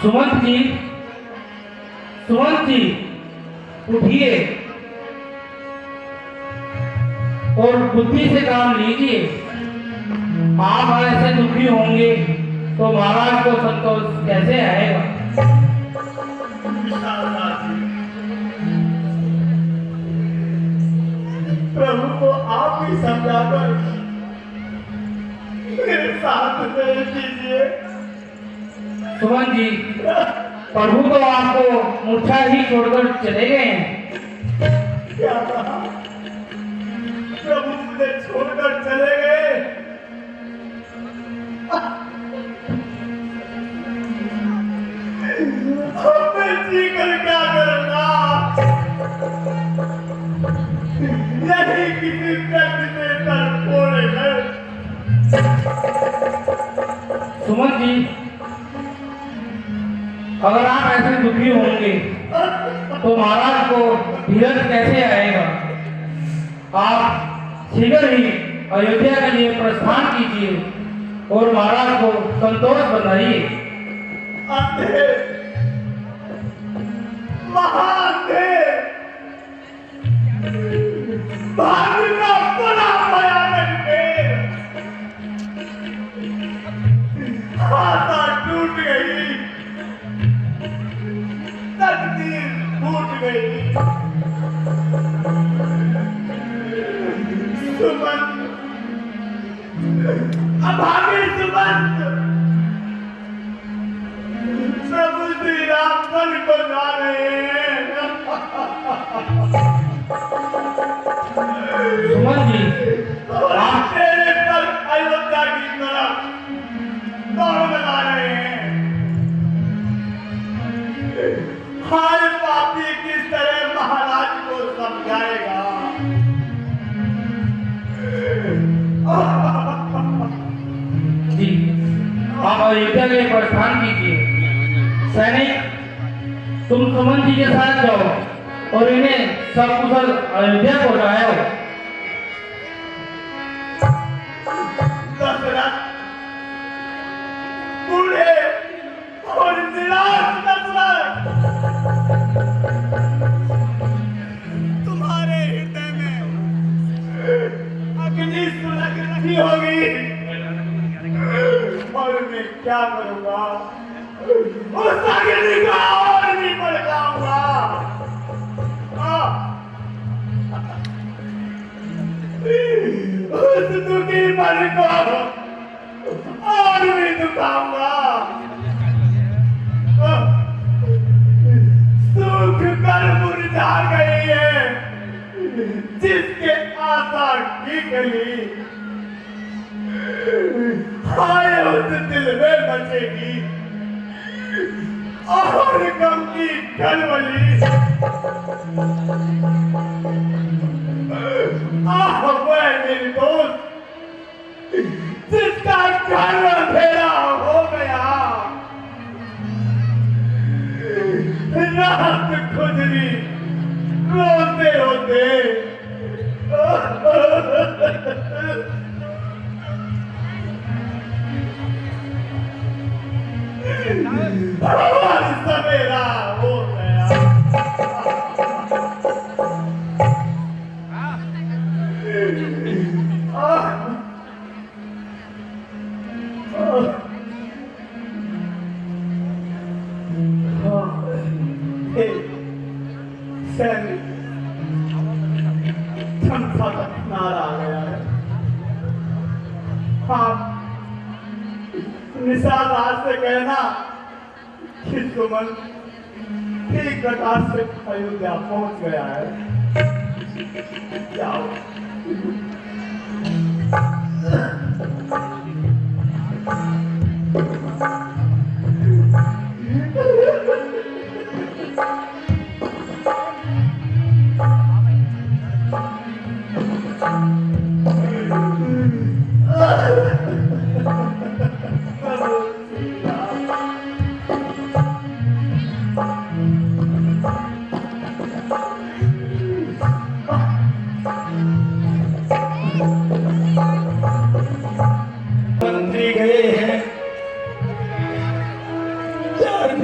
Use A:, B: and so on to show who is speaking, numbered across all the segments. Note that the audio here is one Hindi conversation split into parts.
A: सुमंत जी, सुमंत जी, उठिए और बुद्धि से काम लीजिए। आप ऐसे दुखी होंगे तो महाराज को संतोष कैसे आएगा?
B: प्रभु को आप ही समझाकर मेरे साथ दे दीजिए।
A: सुमन जी, प्रभु तो आपको मूर्छा ही छोड़कर चले गए हैं।
B: क्या कहा? प्रभु मुझे छोड़कर चले गए? अब मैं जी कर क्या करूंगा? यही किसी व्यक्ति में तड़पोड़े हैं।
A: सुमन जी, अगर आप ऐसे दुखी होंगे तो महाराज को धीरज कैसे आएगा? आप शीघ्र ही अयोध्या के लिए प्रस्थान कीजिए और महाराज को संतोष बनाइए।
B: अंधे, महाअंधे, भाग्य का बड़ा भयानक पेड़, आशा टूट गई, तकदीर फूट गई। सुमंत, अभागे सुमंत, प्रभु श्री राम मन को जा रहे हैं।
A: सुमन जी,
B: आप तेरे पर अयोध्या की तरफ दौड़ लगा रहे हैं। हाय पापी किस तरह महाराज को समझाएगा?
A: जी, आप अयोध्या के लिए प्रस्थान कीजिए। सैनिक, तुम सुमन जी के साथ जाओ और इन्हें सकुशल अयोध्या पहुंचाओ।
B: दशरथ, बूढ़े और निराश दशरथ, तुम्हारे हृदय में अग्नि सुलग रही होगी और मैं क्या करूंगा? उस अग्नि का और भी भड़काऊंगा। उस दुखी मन को और भी दुखाऊंगा। सूख कर मुरझा गई है जिसके आशा की गली, हाय उस दिल में बचेगी और गम की खलबली। वह निर्दोष जिसका घर अंधेरा हो गया, रात खुजरी रोते रोते सवेरा हो गया। नारा आ गया है। हाँ, निषाद आज से कहना कि सुमन ठीक प्रकार से अयोध्या पहुंच गया है। जाओ।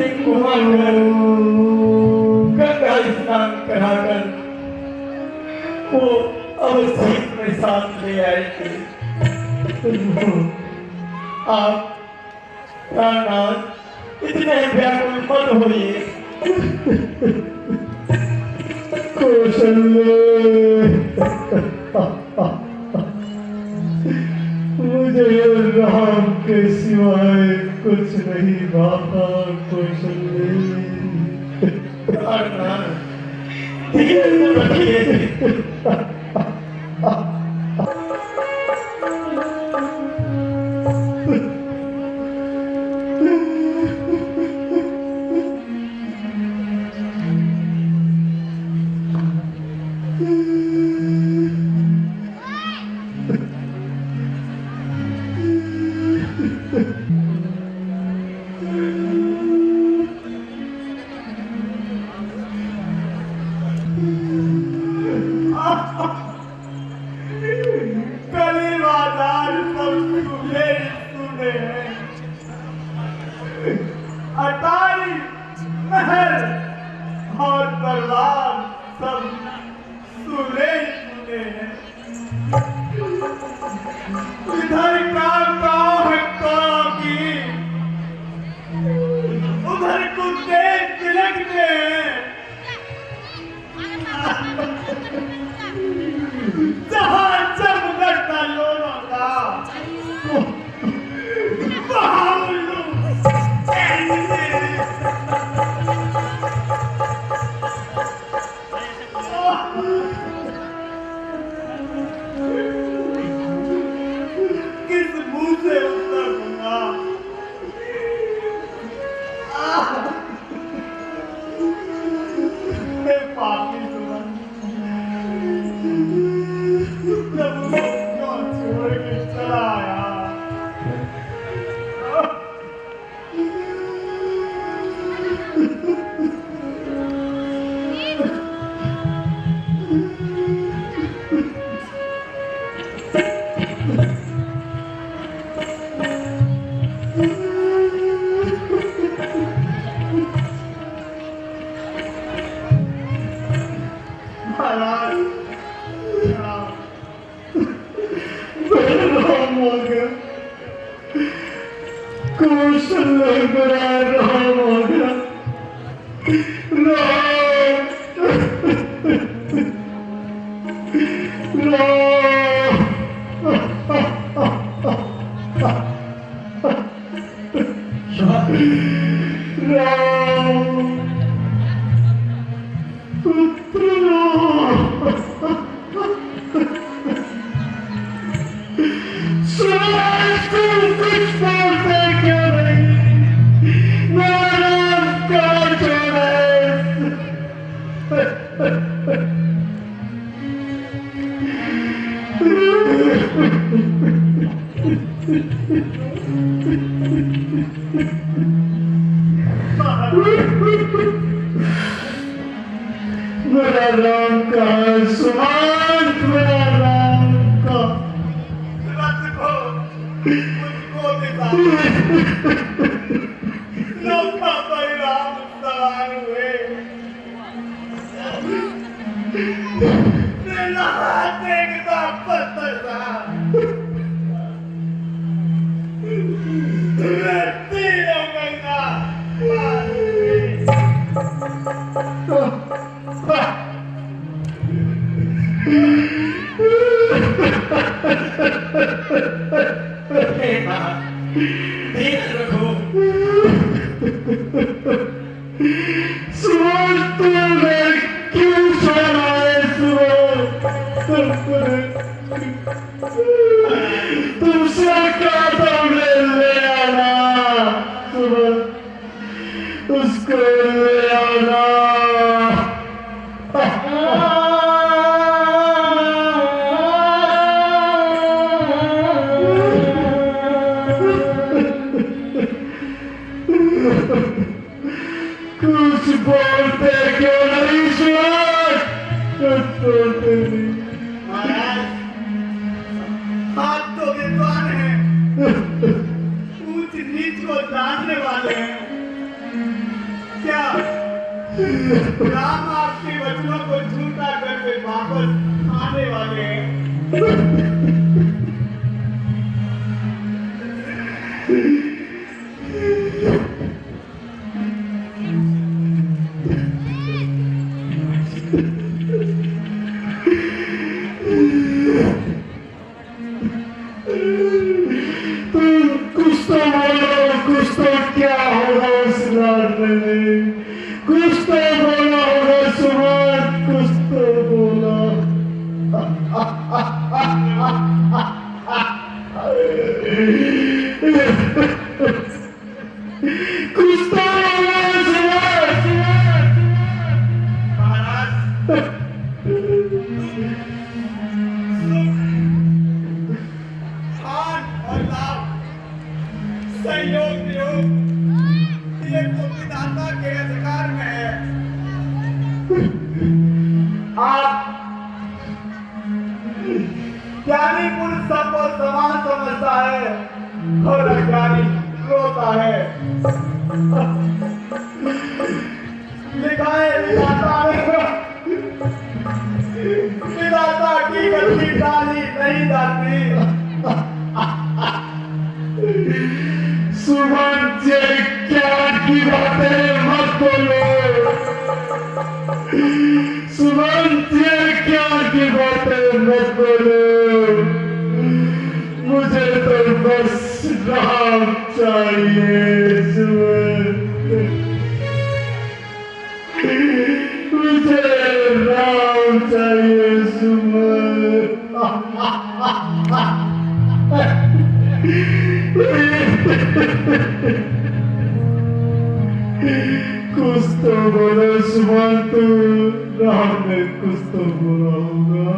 B: सिंह घुमाकर गंगा स्नान कराकर वो अवसीत में साथ ले आए थे। आप प्राणनाथ इतने व्याकुल मत होइए।
C: कौशल्य, मुझे राम के सिवाय कुछ नहीं भाता। कौशल्य,
B: धीरे से रखिए। कलीवादार सब सुने सुने हैं। अटारी महल और दरबार सब सुने सुने हैं। इधर का गाँव की उधर कुत्ते तिलकते हैं। जहाँ जब करता लोगों का वहाँ उल्लू किस मुंह से उत्तर दूंगा? मैं पापी सुना जब क्यों छोड़ के चला आया। महाराज
C: राम हो गया। कौशल्य बड़ा राम हो गया। मेरा राम का सुहाग, मेरा राम का
B: रथ को मुझको दिखा नौका परिणाम सवार हुए। मेरा हाथ देखता पत्थर था। मैं तीनों गंगा पार हुई। ध्यान रखो।
C: सुबह तुमने क्यों छोड़ा है? तुमसे क्या तुमने ले आना? सुबह उसको ले आना। कुछ बोलते क्यों नहीं? कुछ बोलते नहीं।
B: महाराज हाथ तो विद्वान है,
C: 嗯。
B: ऊंच नीच को जानने वाले हैं। राम आपके वचनों को झूठा करके वापस आने वाले हैं।
C: कुछ तो बोलो, कुछ तो क्या होगा उस लड़ने में, कुछ तो बोला होगा सुमन, कुछ तो बोला। कुछ तो बोला सुमन।
B: महाराज खान और लाभ संयोग वियोग ये तो विधाता के अधिकार में है। आप ज्ञानी पुरुष सबको समान समझता है और अज्ञानी रोता है। लिखा है विधाता की गलती डाली नहीं जाती।
C: सुमन जी क्या की बातें मत बोलो, सुमन जी क्या की बातें मत बोलो, मुझे तो बस राम चाहिए सुमन, मुझे राम चाहिए सुमन। कुछ तो बोलो सुमन, तू राम ने कुछ तो बोला होगा।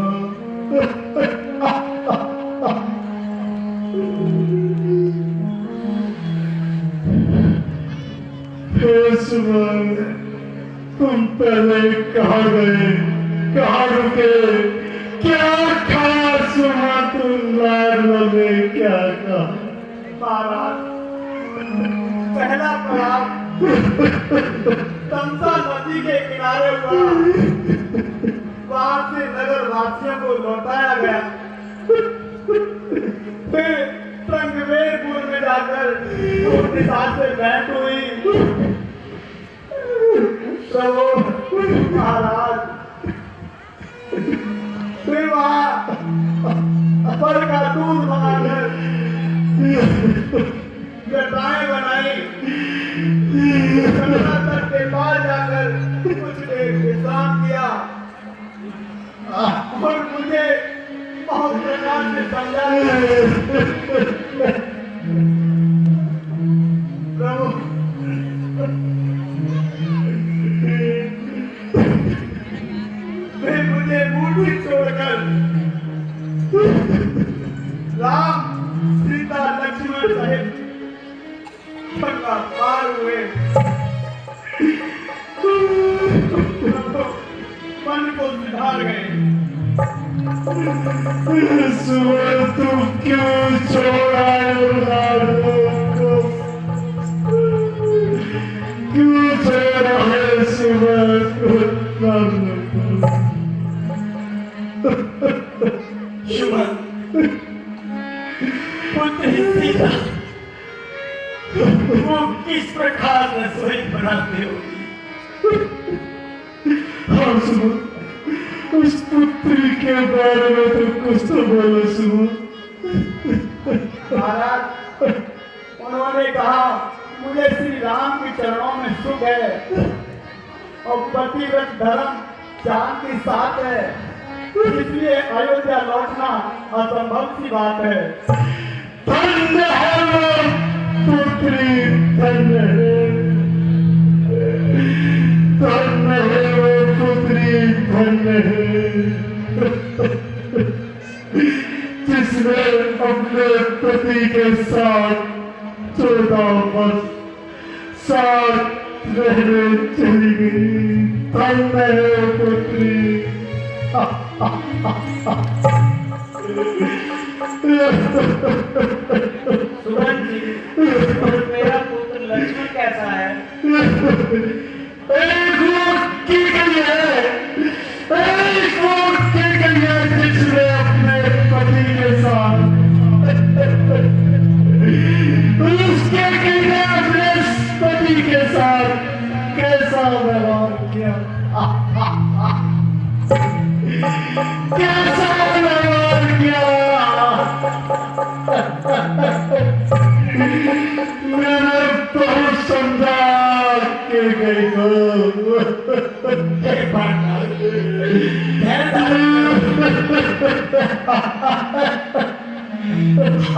C: हे सुमन, तुम पहले कहाँ गए, कहाँ रुके, क्या खाया सुमन, तुम लाडला में क्या कहा?
B: महाराज पहला पड़ाव तमसा नदी के किनारे हुआ। वहां से नगर वासियों को लौटाया गया। फिर संगमेरपुर में जाकर उनके साथ से बैठ हुई। प्रभु महाराज फिर वहां फल का दूध बनाकर घटाएं बनाई। गंगा तट के पार जाकर कुछ देर विश्राम किया और मुझे बहुत प्रकार से समझाया। प्रभु वे मुझे मूर्ति छोड़कर राम सीता लक्ष्मण सहित गंगा पार हुए। मन को सुधार गए।
C: सुमन तुम क्यों छोड़ा को, क्यों छोड़ा है सुमन को?
B: सुमन पुत्र सीता वो किस प्रकार रसोई बनाते होगी?
C: हाँ सुमन, उस पुत्री के बारे में तो कुछ तो बोलो सुमन।
B: महाराज उन्होंने कहा मुझे श्री राम के चरणों में सुख है और पतिव्रत धर्म शांति साथ है, इसलिए अयोध्या लौटना असंभव सी बात है।
C: धन्य है वो पुत्री, धन्य है, धन्य है वो पुत्री, धन्य है, जिसने अपने पति के साथ 14 वर्ष साथ रहने चली गई। धन्य है पुत्री।
A: सुमन जी, और मेरा पुत्र लक्ष्मण कैसा है?
C: एक कैसा व्यवहार किया मैंने बहुत समझा के गई को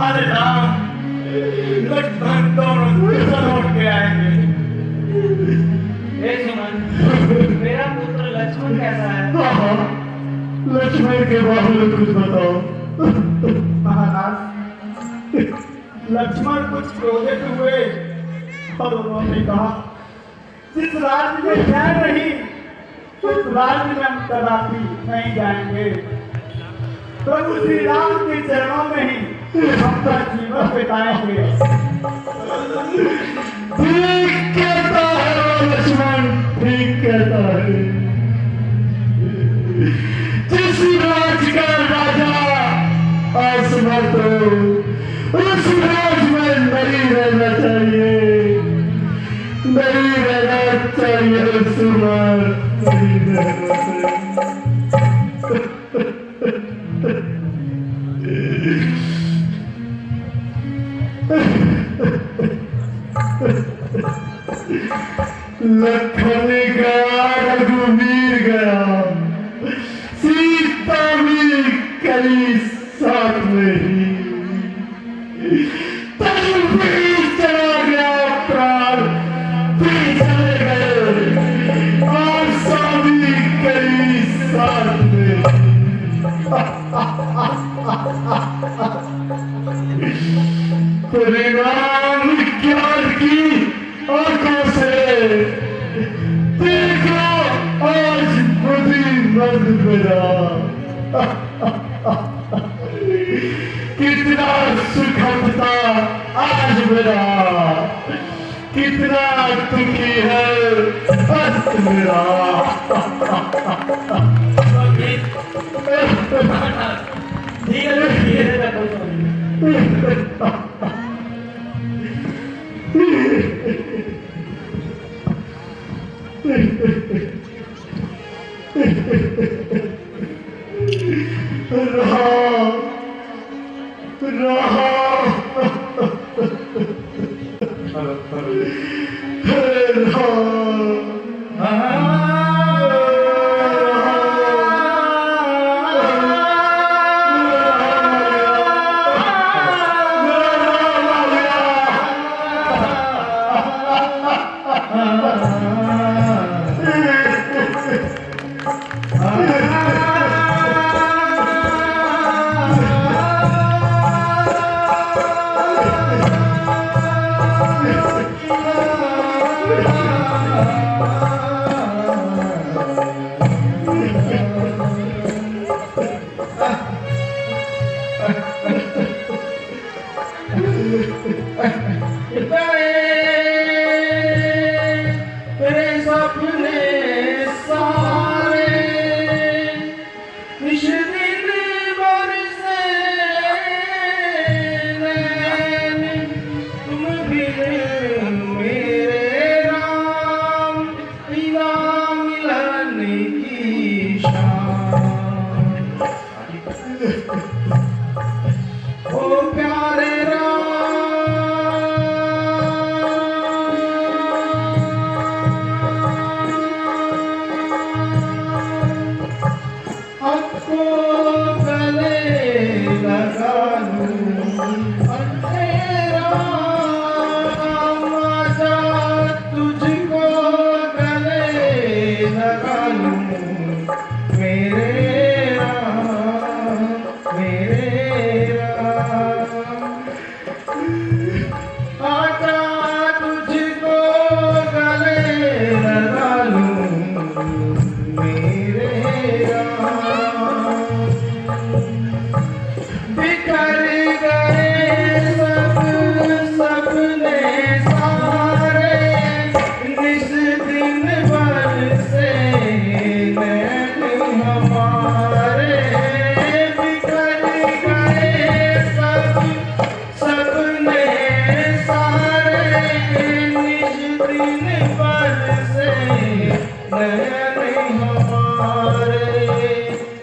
B: अरे राम लक्ष्मण दोनों लौट के आएंगे।
A: हे सुमन, मेरा पुत्र लक्ष्मण कैसा है?
C: हाँ, लक्ष्मण के बारे में कुछ बताओ।
B: महाराज लक्ष्मण कुछ क्रोधित हुए और उन्होंने कहा जिस राज्य में जय नहीं उस राज्य में हम कदापि नहीं जाएंगे। प्रभु श्री राम के चरणों में ही अपना जीवन बिताएंगे।
C: ठीक कहता है लक्ष्मण, ठीक कहता है। जिस राज्य का राजा असमर्थ हो उस राज्य में नहीं रहना चाहिए, नहीं रहना चाहिए सुमन, नहीं रहना चाहिए। लखन गया, रघुवीर गया, सीता भी कली साथ में ही, तब भी चला गया प्राण, भी चले गए और सभी कली साथ में। परिणाम ज्ञान की आंखों से देखो आज बुद्धिमंद मेरा कितना सुखद था आज मेरा, कितना दुखी है अंत मेरा।
A: धीरे धीरे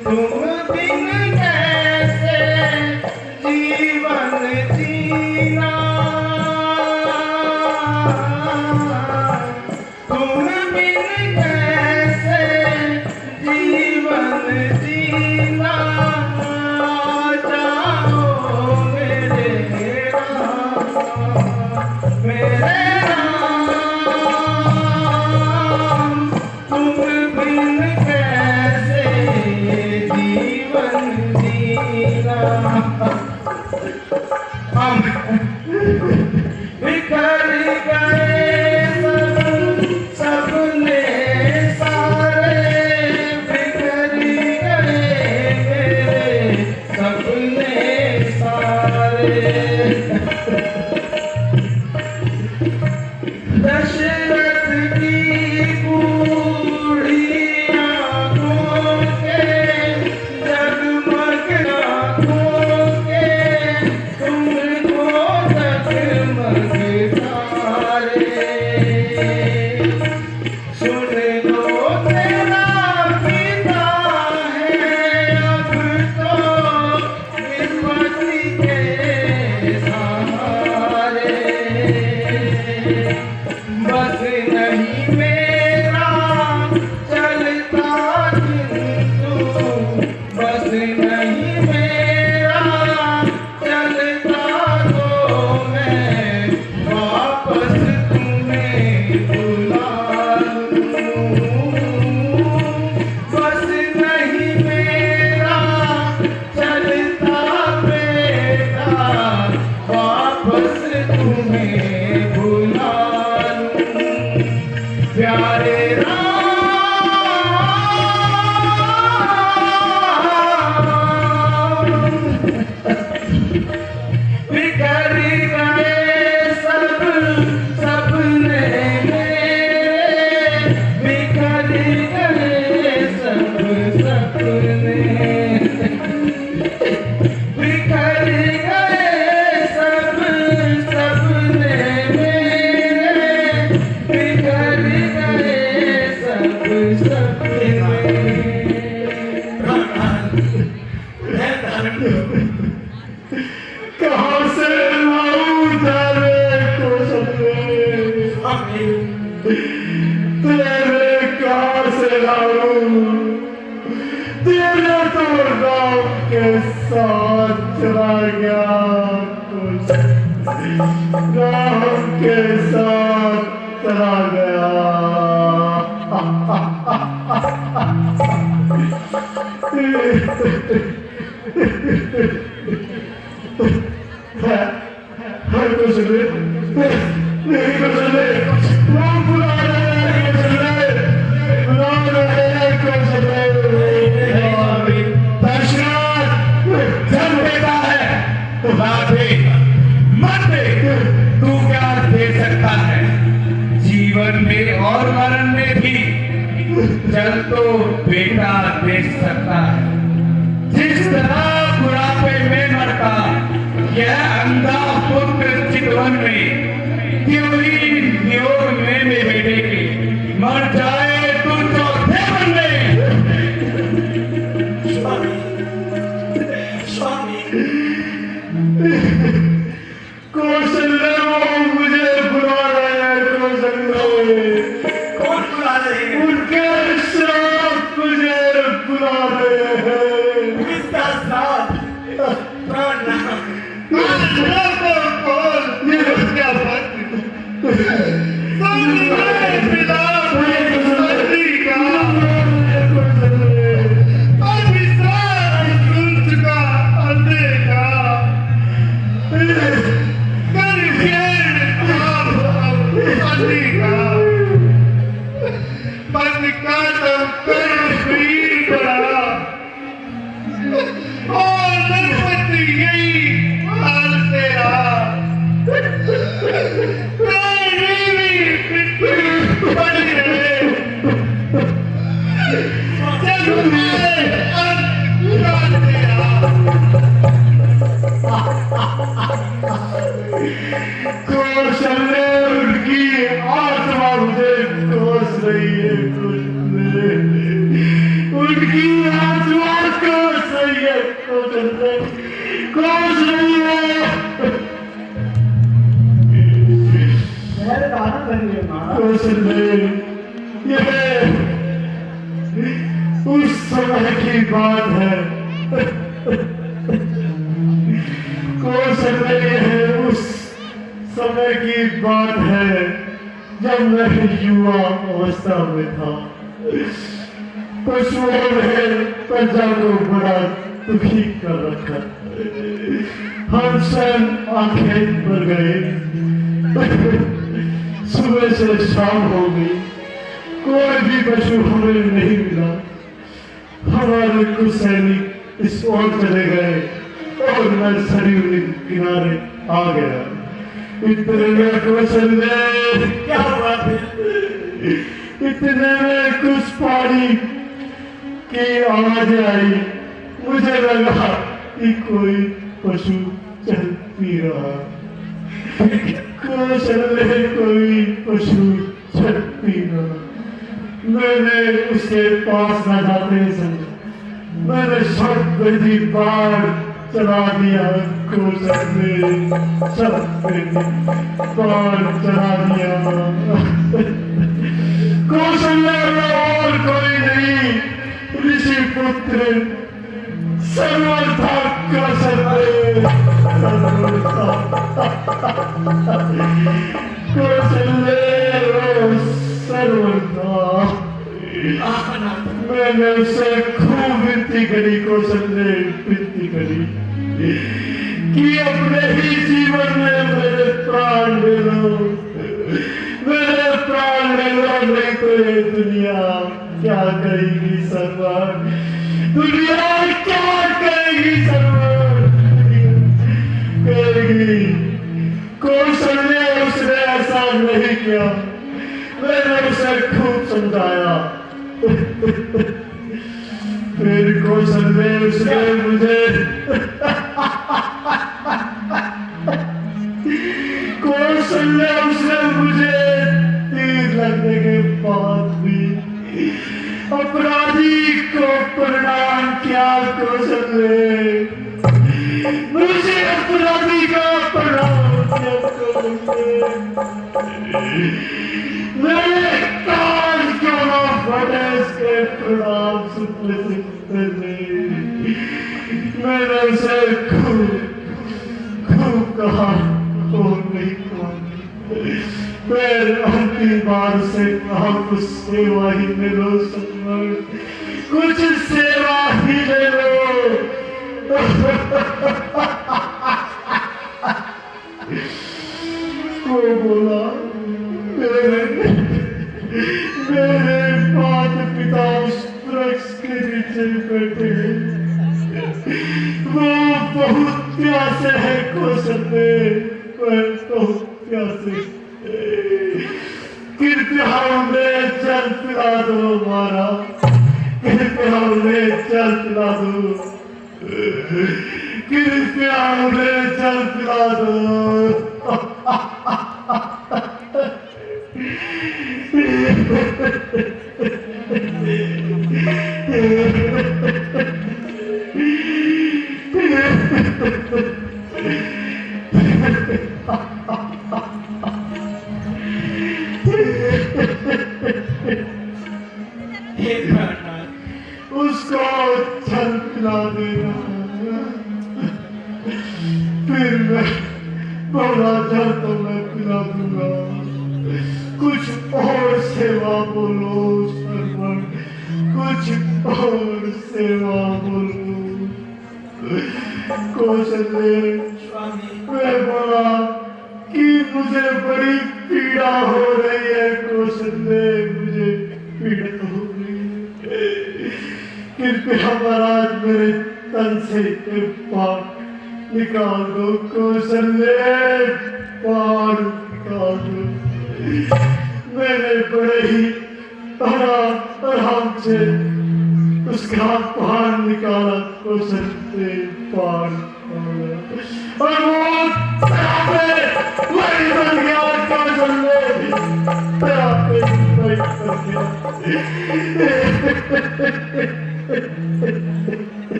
C: तुम बिन कैसे जीवन जीना, तुम बिन कैसे जीवन जीना, जाओ मेरे राम, मेरे राम, तुम बिन कैसे जीवन जीना। हम बिखर गए सबने सारे, बिखर गए मेरे सपने सारे। दशरथ की बूढ़ी आँखों के जगमग आँखों के तुमको जगमग तारे। सुन लो तेरा पिता है अब तो विपत्ति के सहारे। बस नहीं मेरा चलता किंतु, बस नहीं मेरा चलता तो मैं वापस तुम्हें बुला लूं। बस नहीं मेरा चलता बेटा, वापस तुम्हें बुला लूं। प्यारे राम, बिखर गए सब सपने मेरे, बिखर गए सब सपने, बिखर गए सब सपने मेरे, बिखर गए सब सपने। कहाँ से लाऊं तेरे को सपने, तेरे कहाँ से लाऊं, तेरे तो राम के साथ चला गया कुछ, राम के साथ चला गया। हर कुछ ले, नहीं कुछ ले, राम बुला रहे हैं कुछ ले, बुला रहे हैं कुछ ले। दशरथ जब बेटा है बाधे मत दे, तू क्या दे सकता है जीवन में और मरण में भी, जल तो बेटा दे सकता है। जिस तरह बुढ़ापे में मरता यह अंधा पुत्र चितवन में, क्यों ही वियोग में मेरे बेटे के मर जाए तू चौथे मन में। स्वामी, स्वामी, कौशल्य मुझे बुला रहे हैं, कौशल्य कौन बुला रहे हैं? उनके श्राप मुझे बुला रहे हैं। किसका श्राप? प्रणाम। ये उसका भक्त यही हाल तेरा।
D: ये उस समय की बात है कौशल है, उस समय की बात है जब मैं युवा अवस्था में था। पशुओं ने प्रजा को बड़ा दुखी कर रखा। हम स्वयं आखेट पर गए, सुबह से शाम हो गई, कोई भी पशु हमें नहीं मिला। हमारे कुछ सैनिक इस ओर चले गए और मैं सरयू किनारे आ गया। इतने में कौशल
B: क्या हुआ फिर?
D: इतने में कुछ पानी की आवाज आई। मुझे लगा कि कोई पशु चल पी रहा। कौशल में कोई पशु चल पी रहा। मैंने उसके पास न जाते समझा। मैंने शब्द बड़ी बार चला दिया। कौशल में शब्द बार चला दिया। कौशल में और कोई नहीं, ऋषि पुत्र सरवर था। कौशल में सरवर था। कौशल में सरवर था। मैंने उसे खूब विनती करी। कौशल ने विनती करी कि अपने ही जीवन में मेरे प्राण ले लो, मेरे प्राण ले लो, नहीं तो ये दुनिया क्या करेगी सरवर? दुनिया क्या करेगी सरवर? करेगी। कौशल ने उसने ऐसा नहीं किया। मैंने उसे खूब समझाया। फिर कौशल ने उसने मुझे कौशल ने उसने मुझे तीर लगने के बाद भी अपराधी को प्रणाम किया। कौशल ने मुझे अपराधी का प्रणाम किया। मेरे कान क्यों ना फटे इसके प्रणाम सुनते मैंने उसे खूब कहा और नहीं मानी। फिर अंतिम बार से कहा कुछ सेवा ही ले लो सरवर, कुछ सेवा ही ले लो। वो बोला मेरे माता पिता उस वृक्ष के नीचे बैठे हैं। वो बहुत प्यासे है। कौशल में बहुत प्यासे। कृपया उन्हें जल पिला दो हमारा। कृपया उन्हें जल पिला दो। कृपया उन्हें जल पिला दो। उसको जल पिला देना। फिर मैं बोला जल तो मैं पिला दूंगा, कुछ और सेवा बोलो सरवर, कुछ और सेवा बोलो। कौशल ने मैं बोला कि मुझे बड़ी पीड़ा हो रही है। कौशल ने मुझे पीड़ा हो रही है। कृपया महाराज मेरे तन से पाप निकाल दो। कौशल ने पार निकाल दो। मैंने बड़े ही आराम से उसका पार निकाला। कौशल से पार और वो वही बन गया। कौशल ने वही बन गया।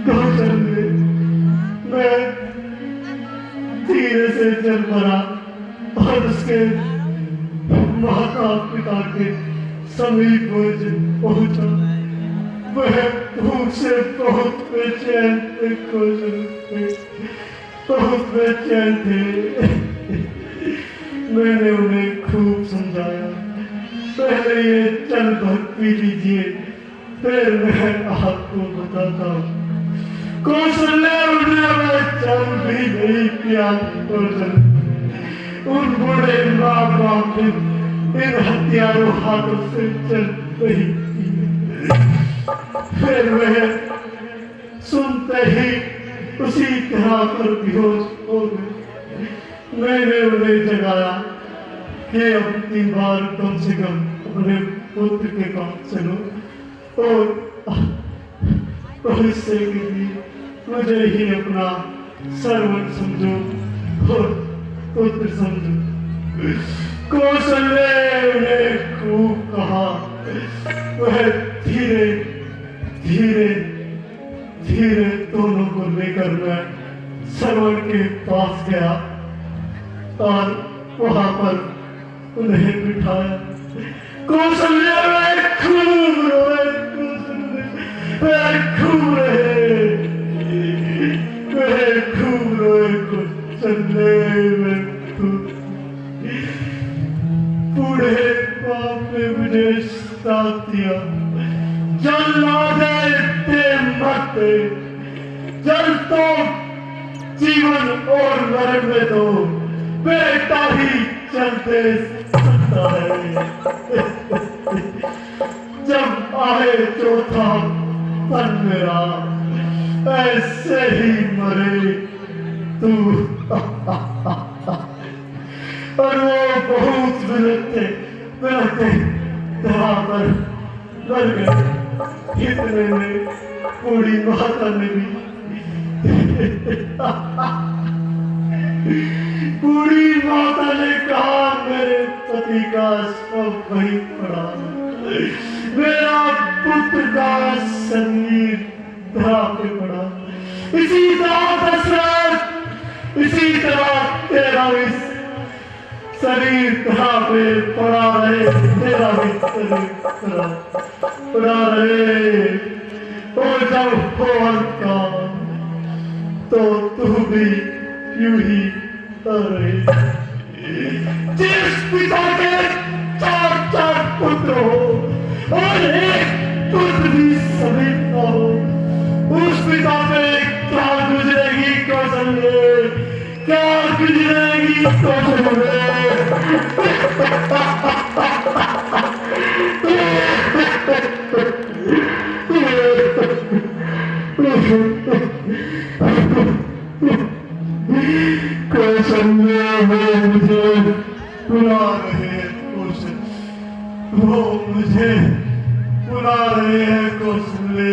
D: कौशल्य, मैं धीरे से चल पड़ा और उसके माता पिता के समीप पहुंचा। वह भूख से बहुत बेचैन थे, कौशल्य बहुत बेचैन थे। मैंने उन्हें खूब समझाया, पहले ये चल भर पी लीजिए, फिर मैं आपको बताता हूँ। कौशल्य उन्हें चल भी नहीं किया। कौशल्य उन बूढ़े माँ बाप इन हथियारों हाथों से चल नहीं की। फिर वह सुनते ही उसी तरह पर बेहोश हो गए। मैंने उन्हें जगाया कि अब 3 बार कम से कम अपने पुत्र के पास चलो और इससे के लिए मुझे ही अपना सर्वंट समझो और पुत्र समझो। कौशल्य ने खूब कहा। वह धीरे धीरे धीरे दोनों को लेकर मैं सर्वंट के पास गया और वहां पर उन्हें बिठाया। कौशल्य में खूब रोए, खूब रहे, खूब रोए। कौशल्य में बूढ़े बाप ने मुझे साथ दिया, जल दे मत, जल तो जीवन और मरण में तो बेटा ही चलते सकता है। जब आए चौथा पन मेरा, ऐसे ही मरे तू। और वो बहुत बिलखते बिलखते धरा पर मर गए। इतने में बूढ़ी माता ने भी बूढ़ी माता ने कहा, मेरे पति का शव वहीं पड़ा, मेरा पुत्र का शरीर धरा पे पड़ा। इसी तरह दशरथ, इसी तरह तेरा भी शरीर धरा पे पड़ा रहे, तेरा भी शरीर पड़ा रहे। और जब हो अंत का तो तू भी यूं ही रहे। जिस पिता के 4 पुत्र हो और एक पुत्र भी समीप न हो, उस पिता पे क्या गुजरेगी कौशल्य, क्या गुजरेगी कौशल्य। कौशल्य वो मुझे बुला रहे हैं, वो मुझे बुला रहे हैं कौशल्य।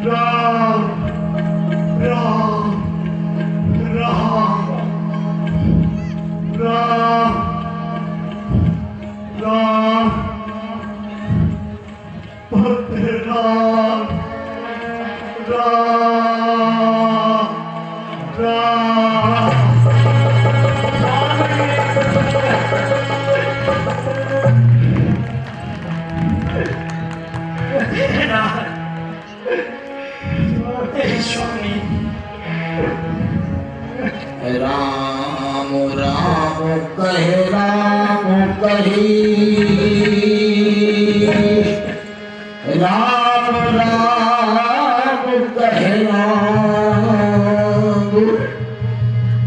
D: राम राम राम राम राम पुत्र राम राम राम।
A: स्वामी
E: राम राम कहे राम कही, राम राम कहे राम,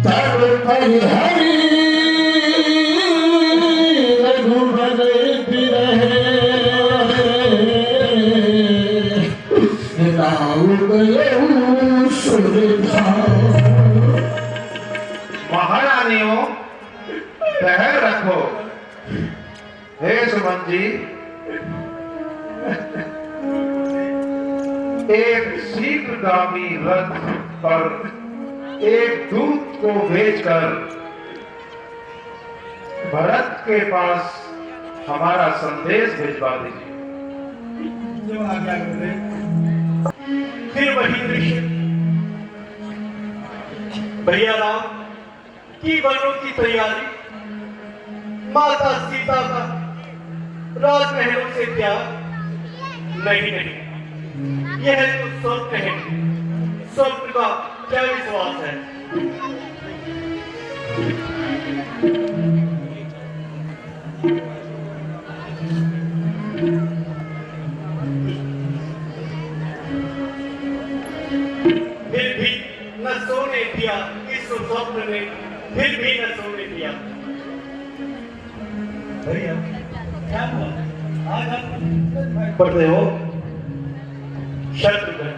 E: तब कही हरि रघुबर बिरहे, राम गए सुरधाम।
C: महारानियों, ठहर रखो। हे सुमन जी, एक शीघ्रगामी रथ पर एक दूत को भेजकर भरत के पास हमारा संदेश भिजवा दीजिए।
B: जो आज्ञा करे। फिर वही दृश्य भैया राम की वनों की तैयारी, माता सीता का राजमहलों से प्यार। नहीं नहीं, यह तो स्वप्न है। स्वप्न का क्या विश्वास है। फिर भी न सोने दिया इस स्वप्न ने, फिर भी न सोने दिया। भैया क्या हुआ? आज आप पढ़ते हो? शत्रुघ्न,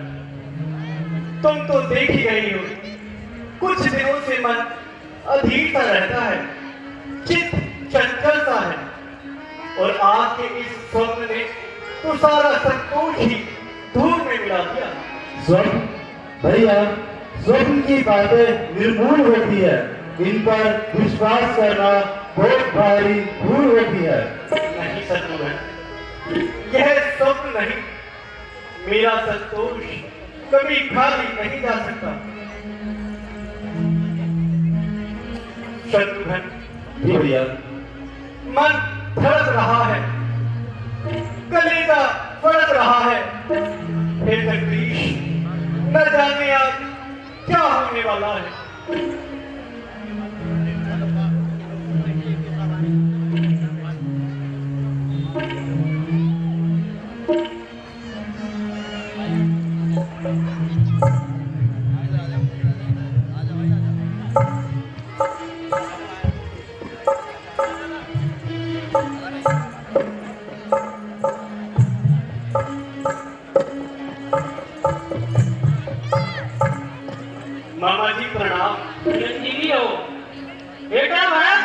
B: तुम तो देख ही रही हो, कुछ दिनों से मन अधीर सा रहता है, चित्त चंचल सा है, और आज के इस स्वप्न ने तो सारा संतोष ही धूल में मिला दिया।
D: स्वप्न भैया, स्वप्न की बातें निर्मूल होती है, इन पर विश्वास करना बहुत भारी भूल होती है।
B: नहीं शत्रुघ्न, यह स्वप्न नहीं, मेरा संतोष कभी खाली नहीं जा सकता। शत्रुघ्न
D: जी भैया।
B: मन धड़क रहा है, कलेजा फड़क रहा है। हे जगदीश, न जाने आज क्या होने वाला है। मामा जी प्रणाम।
A: चिरंजीवी हो। बेटा भरत,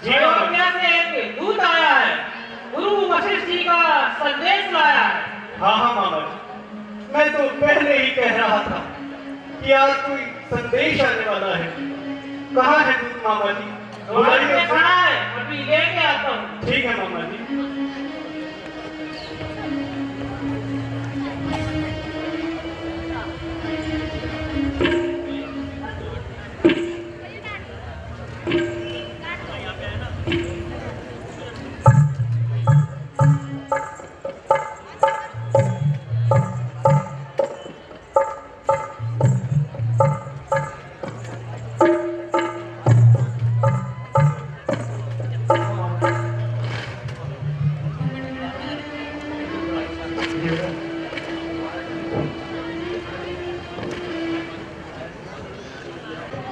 A: अयोध्या से एक दूत आया है, गुरु वशिष्ठ जी का संदेश लाया है।
B: हाँ हाँ मामा जी, मैं तो पहले ही कह रहा था कि आज कोई संदेश आने वाला है। कहाँ है दूत मामा जी?
A: हमारे में खड़ा है, अभी लेके आता हूँ।
B: ठीक है मामा जी।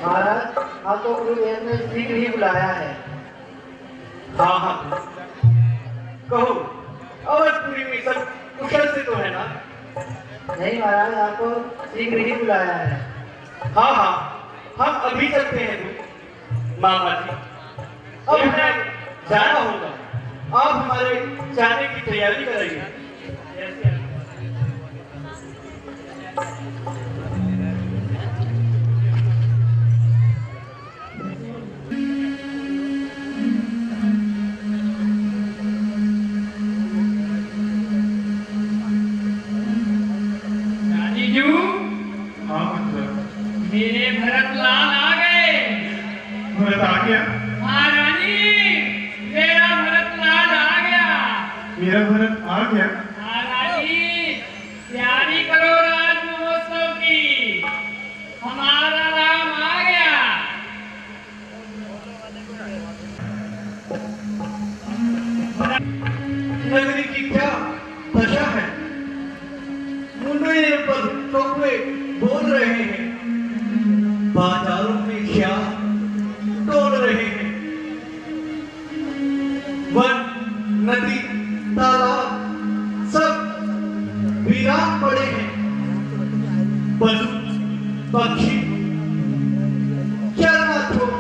F: महाराज, आपको गुरुदेव ने शीघ्र ही बुलाया है।
B: हाँ हाँ, कहो, अवधपुरी में सब कुशल से तो है ना?
F: नहीं महाराज, आपको शीघ्र ही बुलाया है।
B: हाँ हाँ, हम अभी चलते हैं दूत। मामा जी, अब हमें जाना होगा। आप हमारे जाने की तैयारी कराइए।
A: रानीजू,
C: हाँ मतलब
A: मेरे भरत लाल आ गए।
C: भरत आ गया?
A: हाँ रानी, मेरा भरत लाल आ गया।
C: मेरा भरत आ गया?
A: हाँ रानी, तैयारी करो राज महोत्सव की, हमारा राम आ गया।
B: नगरी की क्या दशा है। मुंडे पर कौवे बोल रहे हैं, बाजारों में ख्याल तोड़ रहे हैं। वन, नदी, तालाब सब वीरान पड़े हैं। पशु पक्षी चरना छोड़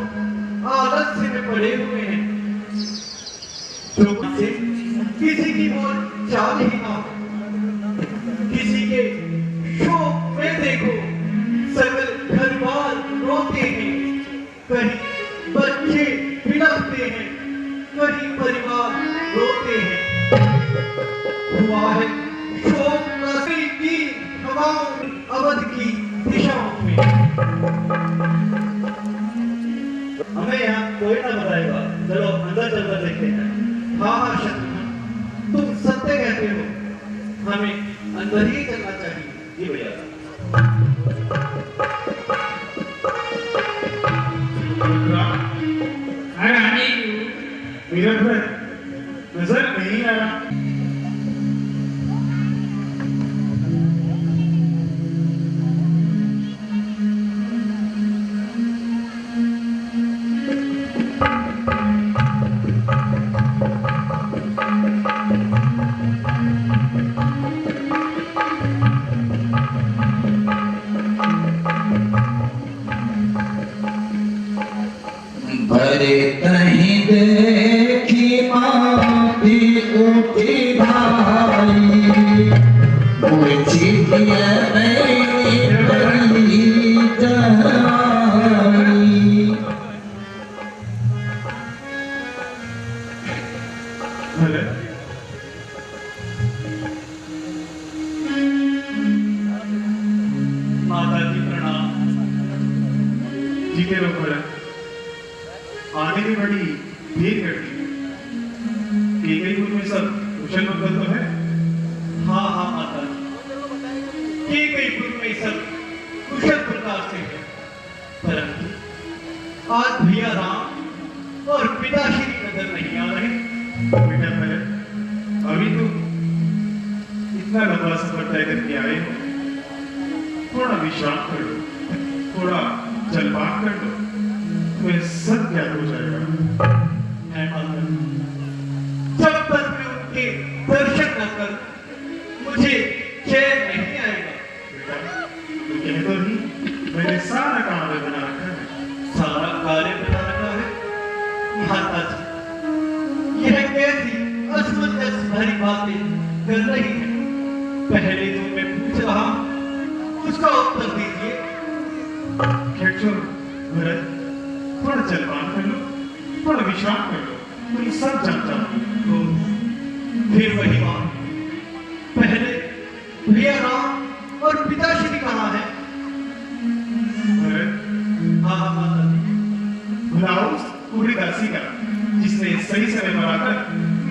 B: आलस्य में पड़े हुए हैं। जो से किसी की बोल चाल ही ना हो। किसी के शोक में देखो सकल घरवार रोते हैं, कहीं बच्चे बिलखते हैं, कहीं परिवार रोते हैं। हुआ है
F: गांव अवध की दिशाओं में। हमें यहाँ कोई ना बताएगा, चलो अंदर चलकर देखते हैं। हाँ हाँ शत्रुघ्न, तुम सत्य कहते हो, हमें अंदर ही चलना चाहिए। जी भैया।
D: वीरभद्र नजर नहीं आ रहा।
E: भरे कहीं देखी माती उठी भाई, पूछी दिया नहीं बड़ी जहानी।
D: माता जी प्रणाम। जीते रहो भरत। आने की बड़ी देर करती है। केकई में सब कुशल मंगल तो है?
F: हाँ हाँ माता जी, केकईपुर में सब कुशल प्रकार से है, परंतु आज भैया राम और पिताश्री नजर नहीं आ रहे।
D: बेटा भरत, अभी तो इतना लंबा सफर तय करके आए हो, थोड़ा विश्राम कर लो, थोड़ा जलपान कर लो, तुम्हें सब ज्ञात हो जाएगा।
F: मैं माता जी, जब तक मैं उनके दर्शन न कर मुझे चैन नहीं आएगा।
D: बेटा, तू कह तो नहीं, मैंने सारा काम बना रखा है।
F: सारा कार्य बना रखा है। माता जी, यह कैसी असमंजस भरी बातें कर रही है। पहले जो मैं पूछ रहा हूं, उसका उत्तर दीजिए।
D: खैर छोड़ो भरत, थोड़ा जलपान कर लो, थोड़ा विश्राम कर लो, तुम सब जान जाओगे।
F: तो फिर वही बात, पहले भैया राम और पिताश्री कहाँ है?
D: भरत,
F: हाँ हाँ माता जी।
D: बुलाओ उस कुबड़ी दासी का, जिसने सही समय पर आकर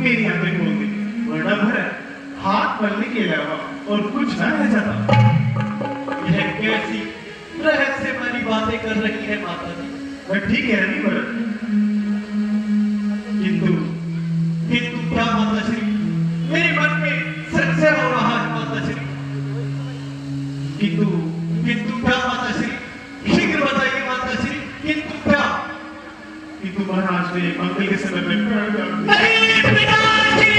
D: मेरी आंखें खोल दी, वरना भरत हाथ मलने के अलावा और कुछ ना रह जाता।
F: यह कैसी रहस्य वाली बातें कर रही है माता जी?
D: मैं ठीक कह रही भरत, किंतु
F: किंतु क्या माता श्री? मेरे मन में संशय हो रहा है माता श्री।
D: किंतु
F: किंतु क्या माता श्री? शीघ्र बताइए माता श्री, किंतु क्या?
D: किंतु महाराज ने मंगल के समय में प्राण त्याग दिया।
F: नहीं पिताश्री!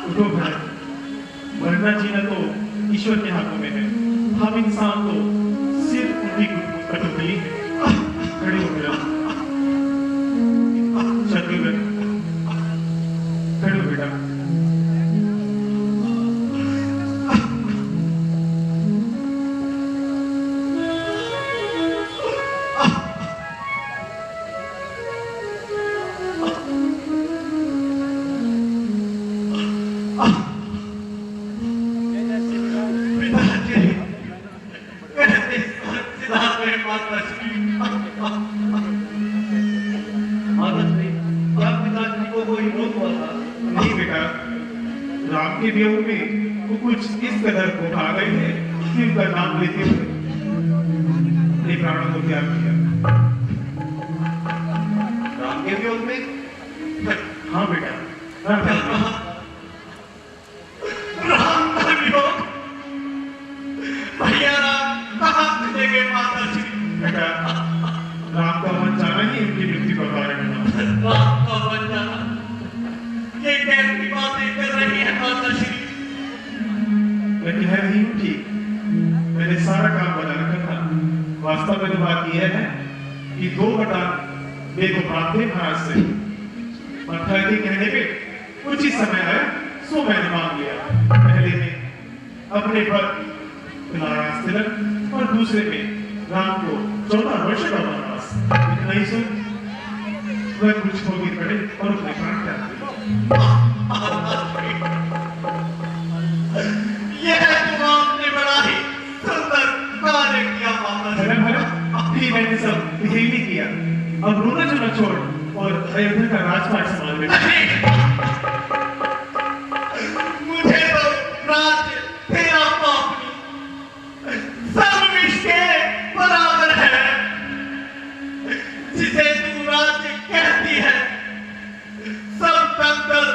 D: उठो भरत, मरना जीना तो ईश्वर के हाथों में है, हम इंसान तो सिर्फ उनकी कठपुतली है। खड़े हो भरत। शत्रुघ्न, खड़े हो बेटा।
F: पिताश्री, कहते सिद्धार्थ में माता श्री। माता श्री, क्या पिताश्री को कोई रोग हुआ था?
D: नहीं बेटा, राम के वियोग में वो कुछ इस कदर को खा गए थे कि उनका नाम लेते हुए अपने प्राणों को त्याग किया।
F: राम के वियोग में?
D: हाँ बेटा, राम
F: क्या
D: का
F: कहा? राम का वियोग? भैया राम कहाँ चले गए माता श्री?
D: बेटा, राम का मन जाना ही उनकी मृत्यु का कारण बना।
F: राम का मन जाना? ये कैसी बातें कर रही है माता श्री?
D: मैं कह रही हूँ ठीक, मैंने सारा काम बना रखा था। वास्तव में तो बात यह है कि 2 वरदान मेरे को प्राप्त थे महाराज से। मंथा के कहने पे उचित समय आया, सो मैंने मांग लिया। पहले में अपने पर नाराज तिलक और दूसरे में राम को 14 वर्ष का वनवास। इतना ही सुन
F: वह कुछ हो गिर पड़े और अपने प्राण त्याग दिए।
C: यह तो आपने बड़ा ही सुंदर कार्य किया माता जी।
F: अभी मैंने सब यही नहीं किया। अब रोना चुना छोड़ और अयोध्या का राजपाट संभाल ले।
C: मुझे तो राज्य तेरा पापनी सब विष के बराबर है। जिसे तू राज्य कहती है सब कंकर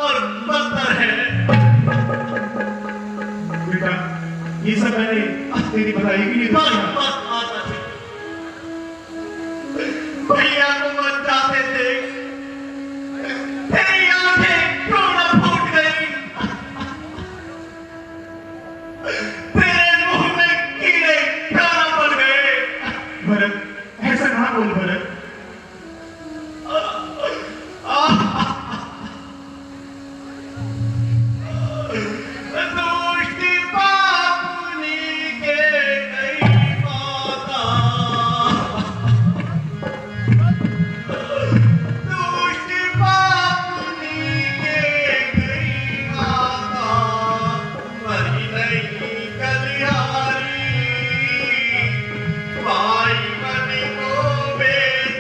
C: और पत्थर है।
F: बेटा ये सब मैंने तेरी भलाई के लिए
C: बस
F: किया।
C: बस माता जी, भैया को मत जाते थे, तेरी आंखें क्यों न फूट गई? तेरे मुंह में कीड़े क्यों न पड़ गए?
F: भरत ऐसा ना बोल भरत।
C: दोस्ती पापनी के गई माता, दोस्ती पापनी के गई माता, मरी नहीं कलिहारी, भाई मन को बेच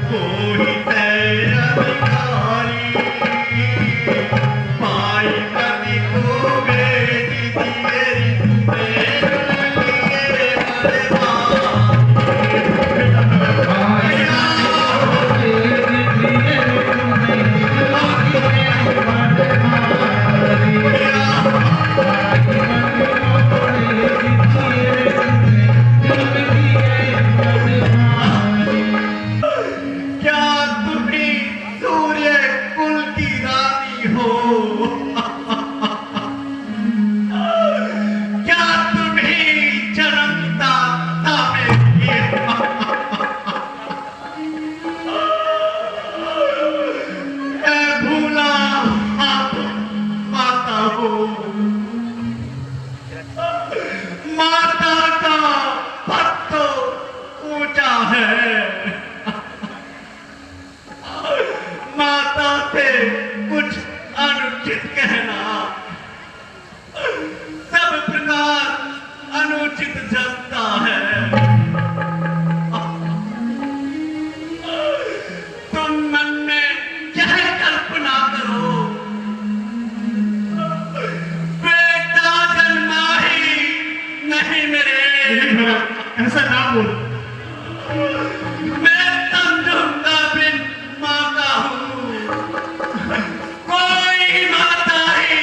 F: कोई तेरा अधिकारी माई पति को बेटी तेरी मेरे लिए क्या तुम ही सूर्य कुल की रानी हो? क्या तुम ही जन्मता तामे की मैं भूला माता हो, माता का पद तो ऊंचा है, माता से कुछ अनुचित कहना सब प्रकार अनुचित जसता है। तुम मन में यह कल्पना करो, बेटा जन्मा ही नहीं मेरे, ऐसा ना बोल। मैं समझूंगा बिन माँ का हूँ, कोई माता ही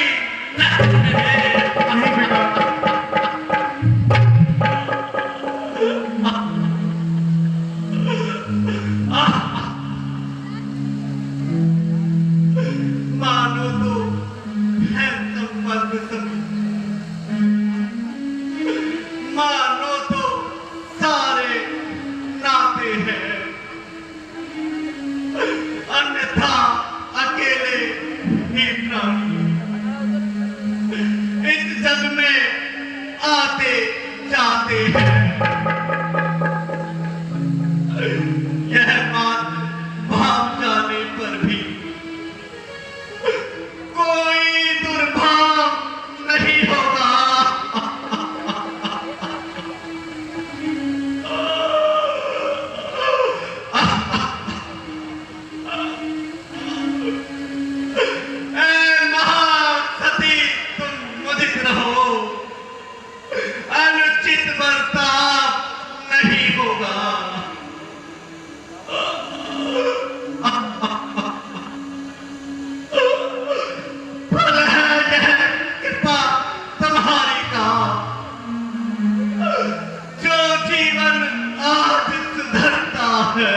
F: नहीं बेटा। मानो तो है संबंध सभी, मानो तो सारे नाते हैं, अन्यथा अकेले ही प्राणी इस जग में आते जाते हैं। यह बात भाव जाने पर भी कोई दुर्भाव नहीं होगा। महासती तुम मुदित रहो, अनुचित बर्ताव नहीं होगा। फल है यह कृपा तुम्हारी का, जो जीवन आज सुधरता है।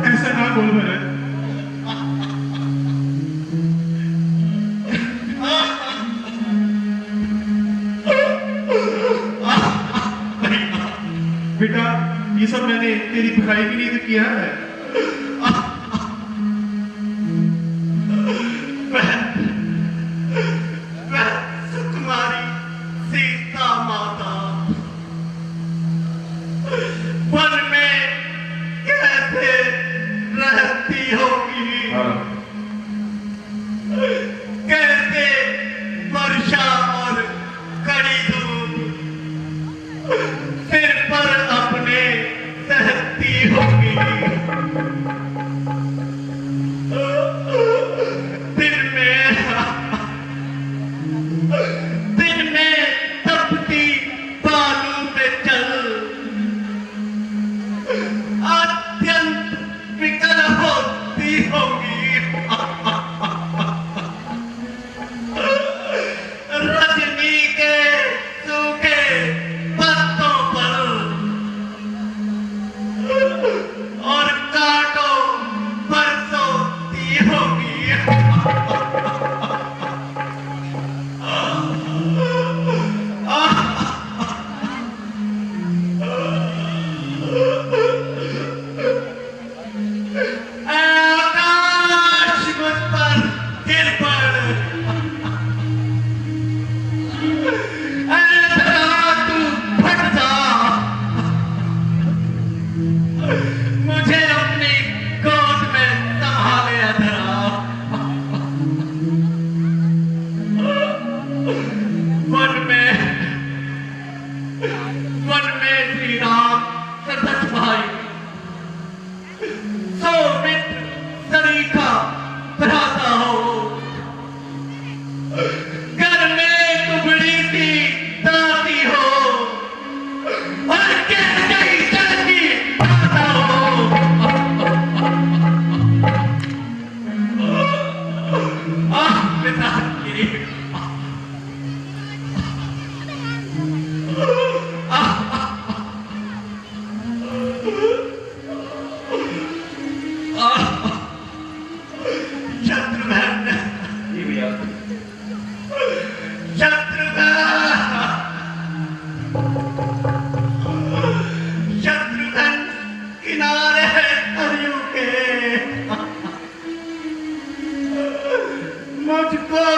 F: ऐसा ना बोल मेरे, बेटा ये सब मैंने तेरी भलाई के लिए तो किया है। सुकुमारी सीता माता वन में कैसे रहती होगी, कैसे वर्षा और कड़ी धूप सिर पर अपने सहती होगी।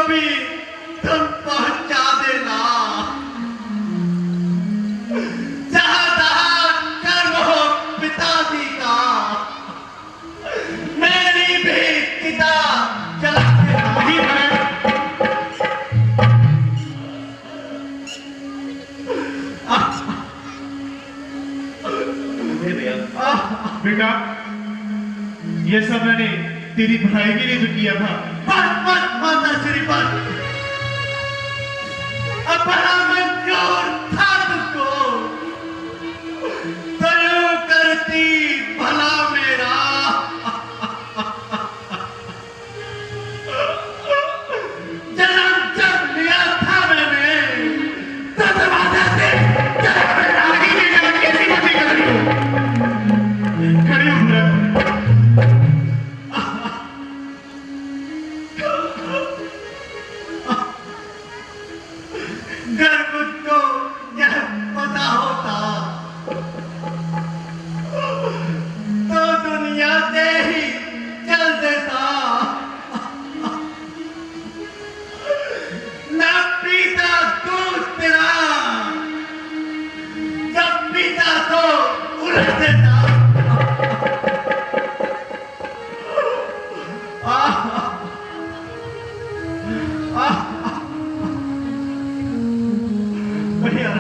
F: भी तुम पहुंचा देना जहां जहां कर्म हो पिताजी का, मेरी भी पिता चलते नहीं है।
G: बेटा, ये सब मैंने तेरी भलाई के लिए तो किया था।
F: मत माता श्री पर अब बड़ा मंजूर था तुझको, तो यूं करती भला मेरा। जन्म जब लिया था मैंने तो दरवाजा से
G: आगे ले जाकर कैसी बातें कर रही हो? खड़ी हो बेटा।
F: घर मुझको यह पता होता तो दुनिया से ही चल देता, ना पीता दूध तेरा, जब पीता तो उलट देता। भैया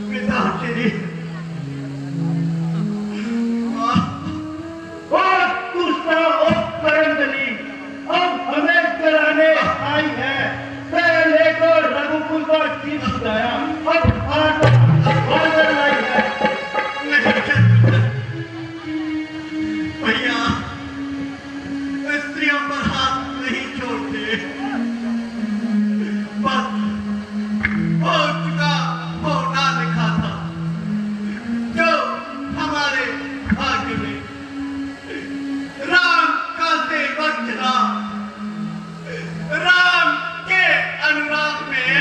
F: पिताश्री
B: और दुष्टा और करंदली अब हमें कराने आई है। पहले तो रघुकुल को चीज उठाया, अब ऑर्डर लाई है।
F: भैया स्त्रियों पर हाथ नहीं छोड़ते, बस हो चुका होना लिखा था जो हमारे भाग्य में। राम का सेवक चला, राम के अनुराग में,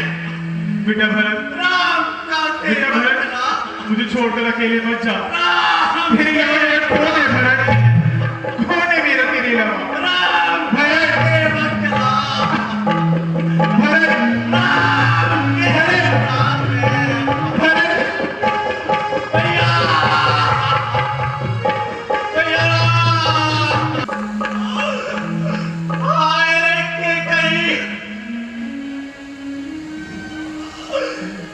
G: बेटा भरत,
F: राम का
G: बेटा
F: सेवक
G: भरत,
F: चला,
G: मुझे छोड़कर अकेले मत जा।
F: राम
G: तेरे यहाँ कौन है भरत? कौन है मेरा तेरे अलावा?
F: राम के सेवक चला,
G: भरत,
F: राम के अनुराग में।
G: भरत,
F: भैया भैया आए के कहीं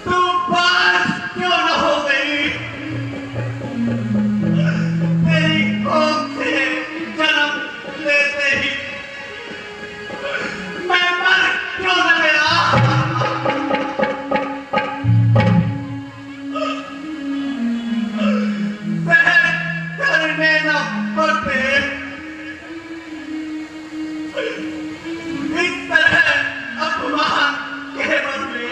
F: तू पास क्यों न हो गई? तेरी कोख से जन्म लेते ही मैं मर क्यों न गया? सहन करने न पड़ते इस तरह अपमान के बदले।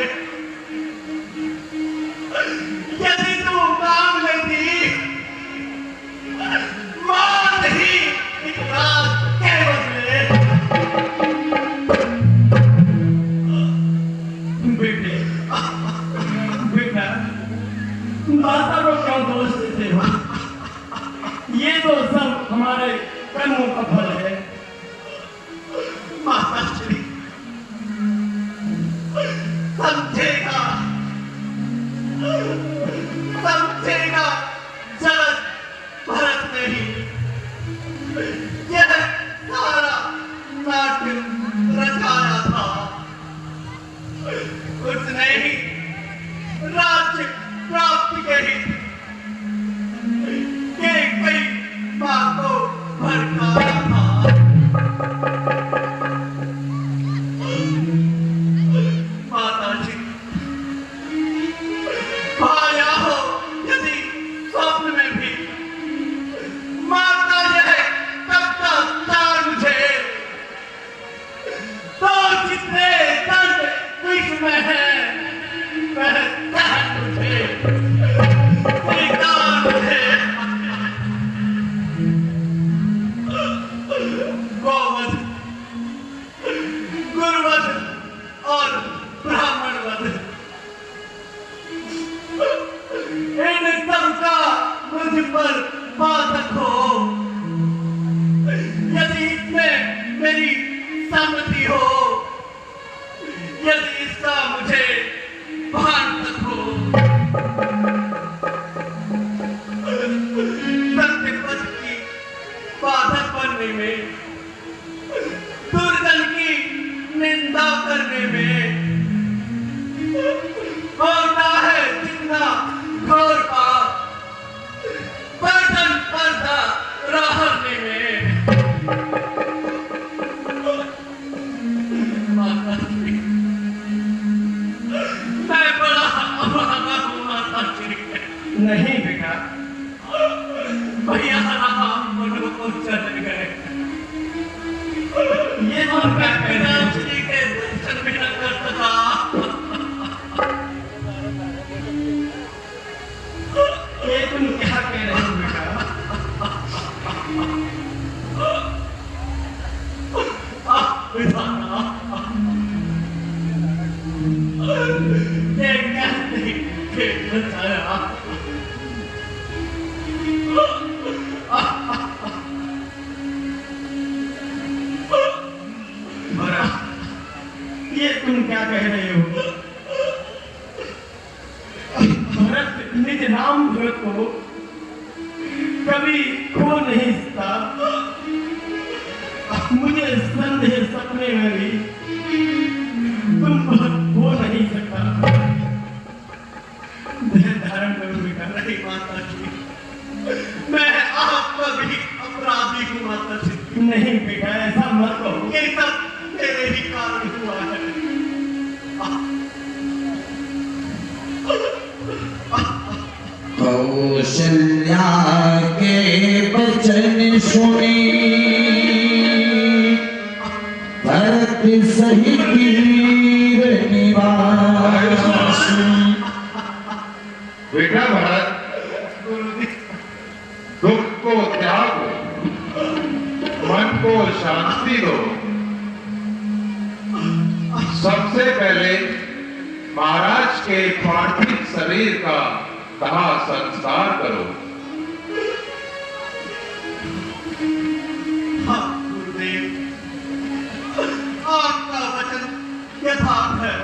F: यदि तू मांग लेती मौत ही इकरार के बदले।
A: बेटे बेटा, माता को क्यों दोष देते हो? ये तो सब हमारे कर्मों का फल है।
F: माता श्री समझेगा, समझेगा जगत भरत नहीं। यह सारा नाट्य रचाया था उसने ही राज्य प्राप्ति के हित के कई बातों भड़काया था। माता जी आया हो यदि स्वप्न में भी, माता यह तब तक मुझे तो जितने दर्द विश्व में है वह दर्द मुझे स्वीकार मुझे। गौवध, गुरुवध और ब्राह्मणवध, इन सब का मुझ पर बाधक हो नहीं बेटा, भैया राम मनु को चल गए। ये तो मैं बिना श्री के दर्शन भी न कर सका। ये तुम क्या कह रहे हो बेटा? विधाना, ये कैसे खेल बचाया? ये तुम क्या कह रहे हो? भरत निज राम भरत को कभी खो नहीं सकता। मुझे संदेह सपने में भी तुम खो नहीं सकता। धारण करो बेटा, नहीं माता जी, मैं आपका भी अपराधी हूँ माता जी। नहीं बेटा, ऐसा मत कहो, ये सब तेरे ही कारण हुआ है।
E: कौशल्या के वचन सुनी भरत सही वीर निवास।
C: बेटा भरत, दुख को त्यागो, मन को शांति दो। सबसे पहले महाराज के पार्थिव शरीर का दाह संस्कार करो।
F: हाँ गुरुदेव, आपका वचन यथार्थ है।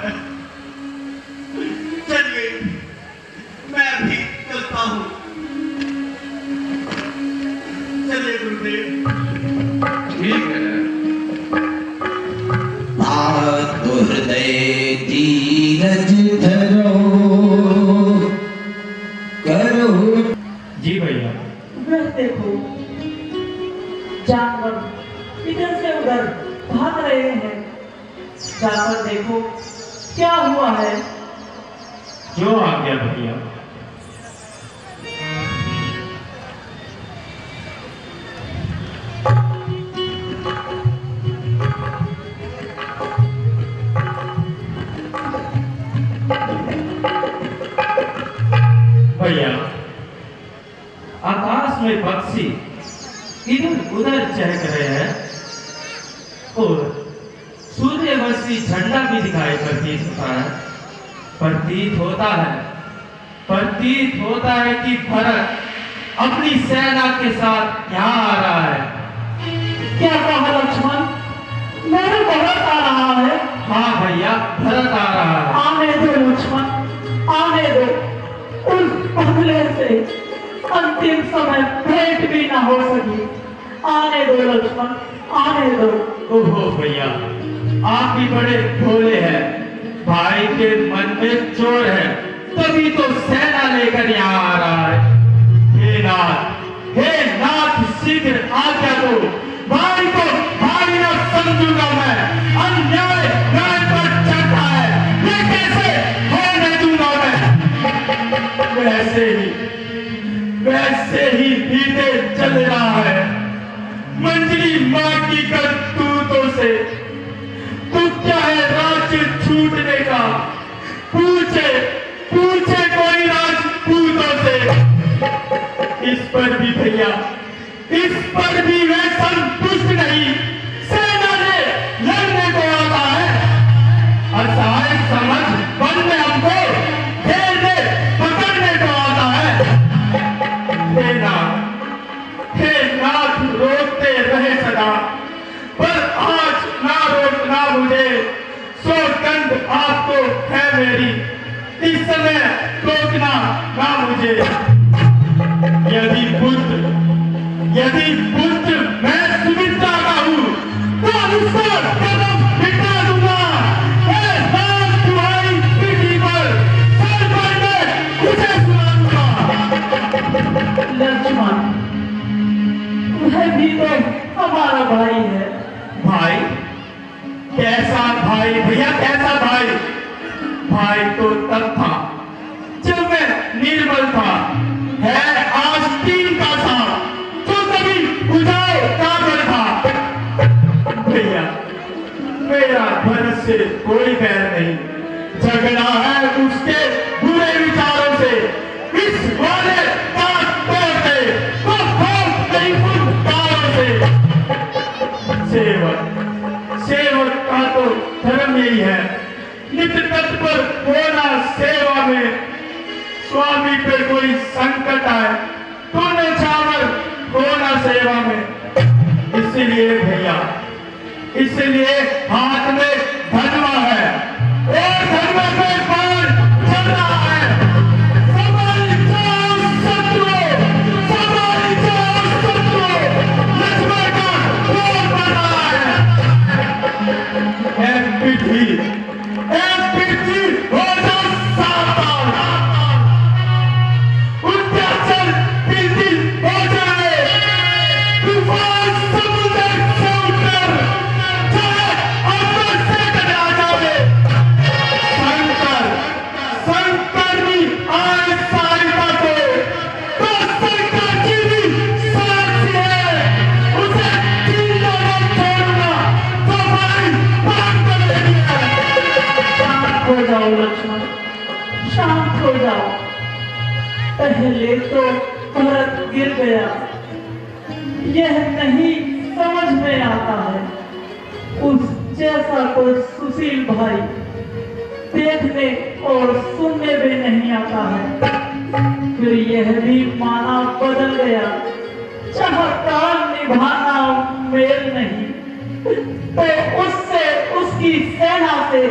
F: चलिए मैं भी चलता हूँ। चलिए गुरुदेव।
C: ठीक है।
E: हृदय धीरज धरो करो।
A: जी भैया।
H: वह देखो, जानवर इधर से उधर भाग रहे हैं। जाकर देखो क्या हुआ है।
A: जो आ गया भैया। भैया, आकाश में पक्षी इधर उधर चहक रहे हैं और सूर्यवंशी झंडा भी दिखाई प्रतीत होता है कि भरत अपनी सेना के साथ यहाँ आ रहा है।
H: क्या कहा लक्ष्मण? मेरे भरत आ रहा है।
A: हाँ भैया, भरत आ रहा है।
H: आने दो लक्ष्मण, आने दो। उस बदले से अंतिम समय भेंट भी ना हो सकी। आने दो लक्ष्मण, आने दो।
A: ओहो भैया, आप भी बड़े भोले हैं। भाई के मन में चोर है, तभी तो सेना लेकर यहाँ आ रहा है। हे नाथ, शीघ्र आज्ञा दो। भाई को भाई न समझूंगा मैं। अन्याय न्याय पर चढ़ता है, ये कैसे होने दूंगा मैं। वैसे ही बीते चल रहा है। मंजरी माँ की करतूतों से तू क्या है राज छूटने का। पूछे कोई राजपूतों से। इस पर भी भैया, इस पर भी वे संतुष्ट नहीं। सेना से लड़ने को आता है। असहाय समझ वन में हमको घेर दे पकड़ने को आता है। हे नाथ, रोकते रहे सदा, पर आज ना रोकना मुझे। सौगंध आपको है मेरी, इस समय रोकना ना मुझे। यदि पुत्र मैं सुमित्रा का हूँ, तो उसका कदम मिटा दूंगा। हे नाथ, तुम्हारी पीठी पर सर पर मैं उसे सुना दूंगा।
H: लक्ष्मण, वह भी तो हमारा भाई है।
A: भाई? कैसा भाई भैया, कैसा भाई? भाई तो तब था जब मैं निर्बल था,
D: से कोई बैर नहीं, झगड़ा है उसके बुरे विचारों से। इस वाले बात तोड़ते तो ठोक नहीं फुटकारों से। सेवक का तो धर्म यही है, नित्य तत्पर होना सेवा में। स्वामी पे कोई संकट आए तो न्यौछावर होना सेवा में। इसीलिए भैया, इसलिए हाथ में धनवा है और धनवा पे बाण चल रहा है। संभाल जाओ शत्रु, संभाल जाओ शत्रु, लक्ष्मण का बोल पड़ रहा है। पृथ्वी हो जाओ सावधान, उत्याचल बिल्कुल हो जाए। तूफान समुद्र से उठकर चाहे आकाश से टकरा जाए। शंकर भी आए सहायता को, तो शंकर की भी साक्षी है। उसे जिंदा न छोड़ूंगा तो भाई बात कर देनी है।
H: शांत हो जाओ लक्ष्मण, शांत हो जाओ। पहले तो भरत गिर गया, यह नहीं समझ में आता है। उस जैसा कोई सुशील भाई देखने और सुनने में नहीं आता है। फिर यह भी माना बदल गया, चाहता निभाना मेल नहीं, तो उससे उसकी सेना से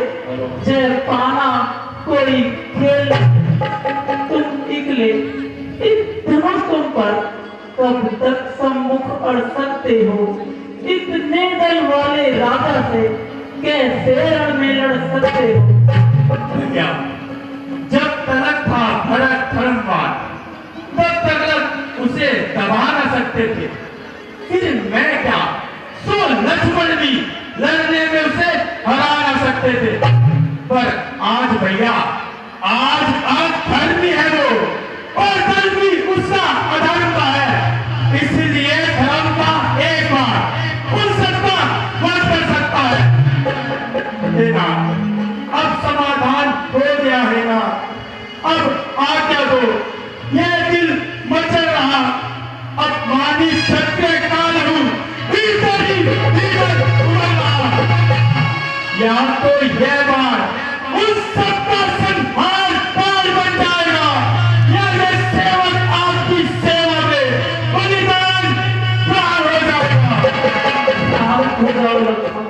H: जय पाना कोई खेल। तुम निकले, इस धनुष तुम पर कब तक सम्मुख अड़ सकते हो? इतने दल वाले राजा से कैसे रण में लड़ सकते हो?
D: भैया, जब तलक था भरत धर्मवान, तब तक उसे दबा न सकते थे। फिर मैं क्या, सो लक्ष्मण भी लड़ने में उसे हरा न सकते थे। पर आज भैया, आज धर्मी है वो, और धर्म भी उसका अधर्म का है। इसलिए धर्म का एक बार उन सबका वध कर सकता है। देना, अब समाधान हो गया है ना, अब आज्ञा दो। यह दिल मचल रहा, अब मानी क्षत्रिय काल हूं, भीतर ही भीतर उमड़ रहा। या तो यह बात उस सबका संहार काल बन जाएगा, या यह सेवक आपकी सेवा में बलिदान प्राण हो जाएगा।
H: शांत हो जाओ लक्ष्मण,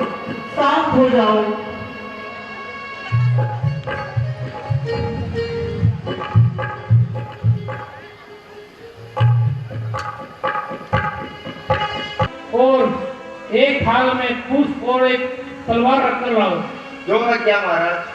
H: शांत हो जाओ।
A: और एक थाल में पुष्प और एक तलवार रखकर लाओ।
I: जो मैं क्या महाराज।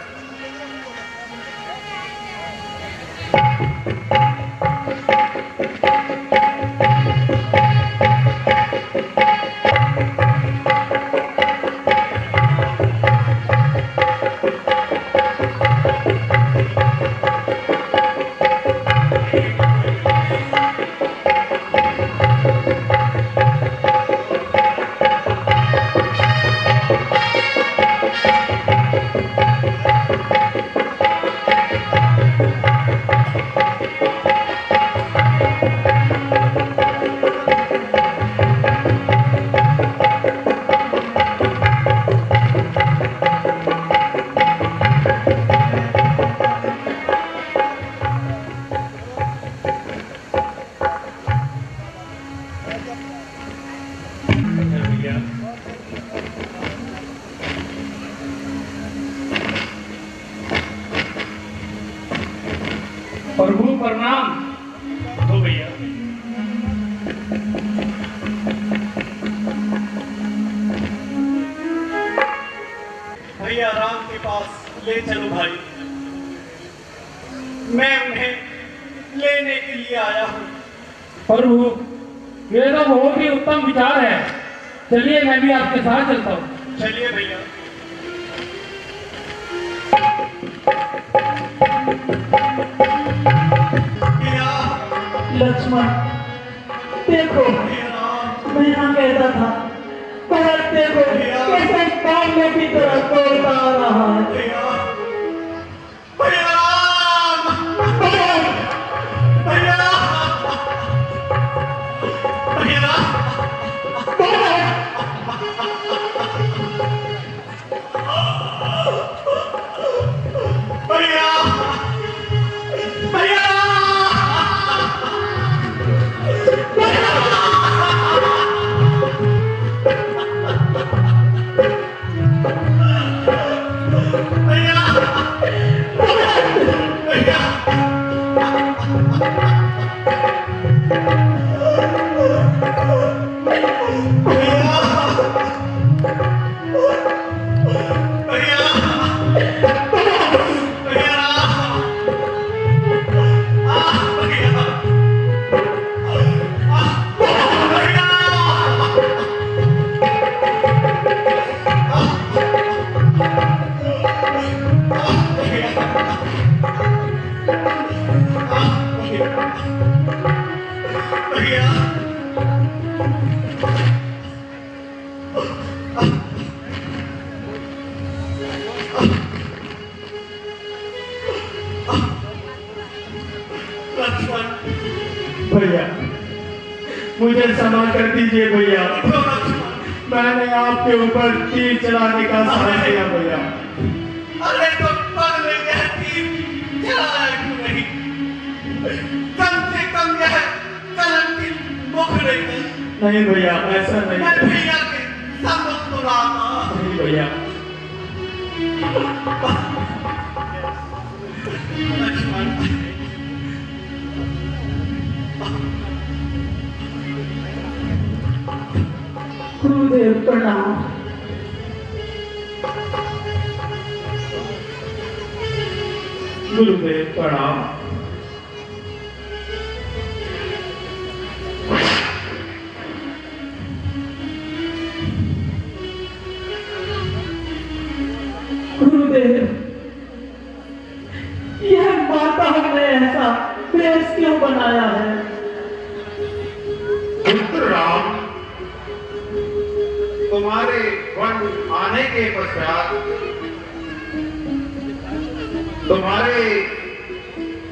A: प्रभु प्रणाम।
G: दो भैया।
F: भैया राम के पास ले चलो भाई, मैं उन्हें लेने के लिए आया हूँ।
A: प्रभु, ये तो बहुत ही उत्तम विचार है। चलिए मैं भी आपके साथ चलता हूँ।
F: चलिए भैया।
H: लक्ष्मण देखो, मैं ना कहता था भरत देखो कैसे कामले की तरह तोड़ता आ रहा है।
F: भैया भैया राम भैया भैया भैया भैया भैया
B: भैया मुझे क्षमा कर दीजिए भैया, मैंने आपके ऊपर तीर चलाने का साहस किया भैया।
F: अरे तो पगले यह तीर चलाया क्यों नहीं? कम से कम यह कलम की मुख रही है।
B: नहीं भैया ऐसा नहीं,
F: मैं भैया के सम्मुख तो रहा था।
B: नहीं भैया।
H: गुरुदेव प्रणाम।
B: गुरुदेव प्रणाम।
H: गुरुदेव यह माता हमने ऐसा देश क्यों बनाया है?
C: पुत्र राम, तुम्हारे वन आने के पश्चात तुम्हारे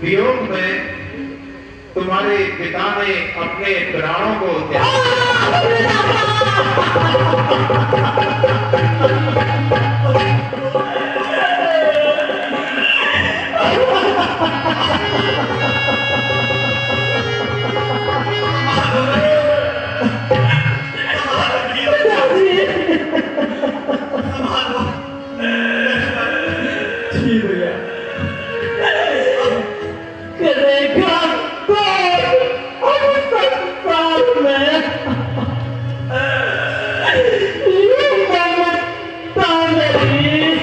C: वियोग में तुम्हारे पिता ने अपने प्राणों को त्याग
B: जी भैया।
H: करेगा कौन अब संसार में ये ममता मेरी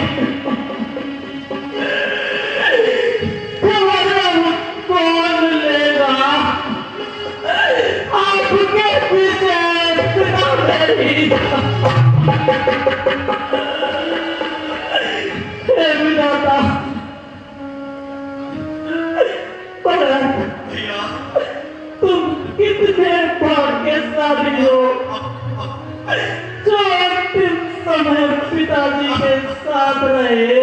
H: खबर कौन लेगा आपके पीछे पिता मेरी। हे विधाता तुम कितने भाग्यशाली हो जो अंतिम समय पिताजी के साथ रहे।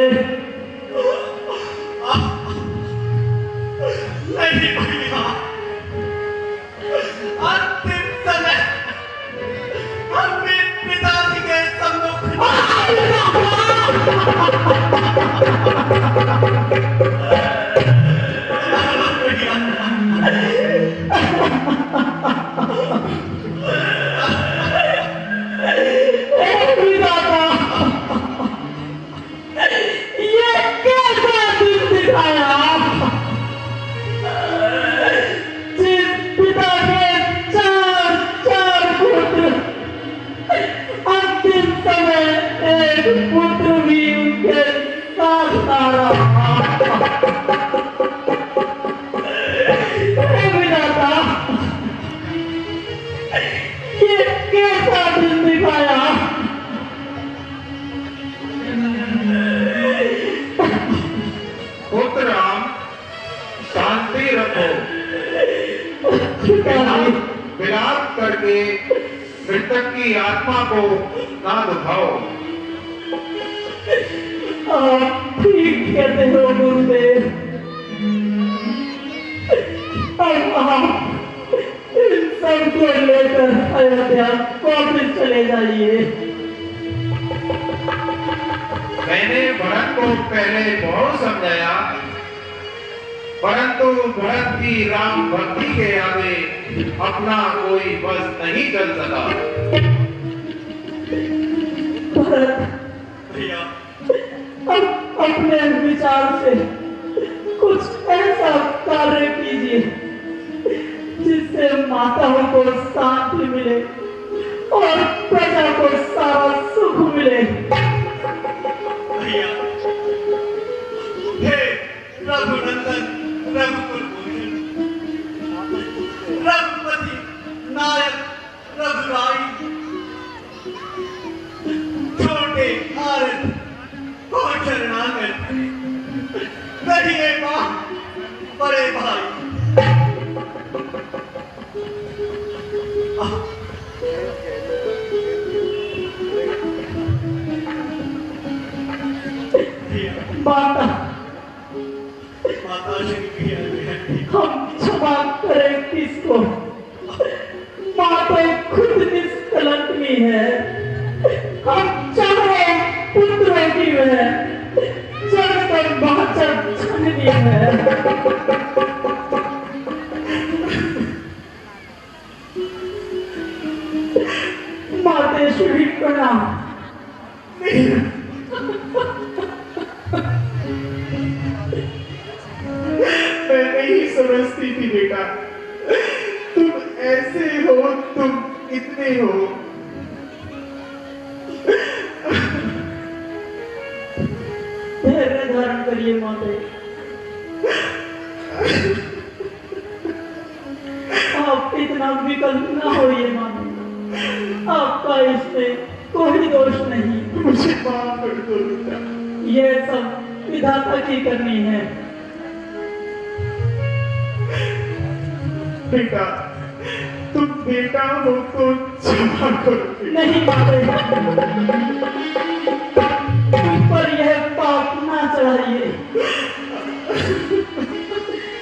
F: नहीं भैया, अंतिम समय अपने पिताजी के सम्मुख
H: ये कैसा दिन दिखाया जिस पिता के चार चार पुत्र अंतिम समय एक पुत्र भी उनके साथ आ रहा। विधाता ये कैसा दिन दिखाया?
C: पुत्र राम, शांति रखो।
H: पिताजी
C: विलाप करके मृतक की आत्मा को ना दुखाओ।
H: आप ठीक कहते हो गुरुदेव। अब आप इन सबको लेकर अयोध्या वापस चले जाइए।
C: मैंने भरत को पहले बहुत समझाया, परंतु भरत की राम भक्ति के आगे अपना कोई बस नहीं चल सका।
H: भरत
F: भैया
H: अब अपने विचार से कुछ ऐसा कार्य कीजिए जिससे माताओं को शांति मिले और प्रजा को सारा सुख मिले।
F: भैया हे रघुनंदन रघुकुल भूषण रघुपति नायक रघुराई छोटे भारत को शरणागत कहिए मां बड़े भाई।
H: माता
F: माता श्री प्रिया
H: हम क्षमा करें किसको? माँ तो खुद निष्कलंकी है। हम चाहे पुत्रों की वह जब तक बहुचर छननी है। मातेश्वरी प्रणाम।
G: मैं नहीं समझती थी बेटा, तुम ऐसे हो, तुम इतने हो।
H: धैर्य धारण करिए माते। आप इतना विकल न होइए माते। आपका इसमें कोई दोष नहीं।
G: मुझे माफ कर दो बेटा।
H: ये सब विधाता की करनी है।
G: बेटा तुम बेटा हो तो क्षमा करो।
H: नहीं माते, पर यह पाप ना चढ़ाइए।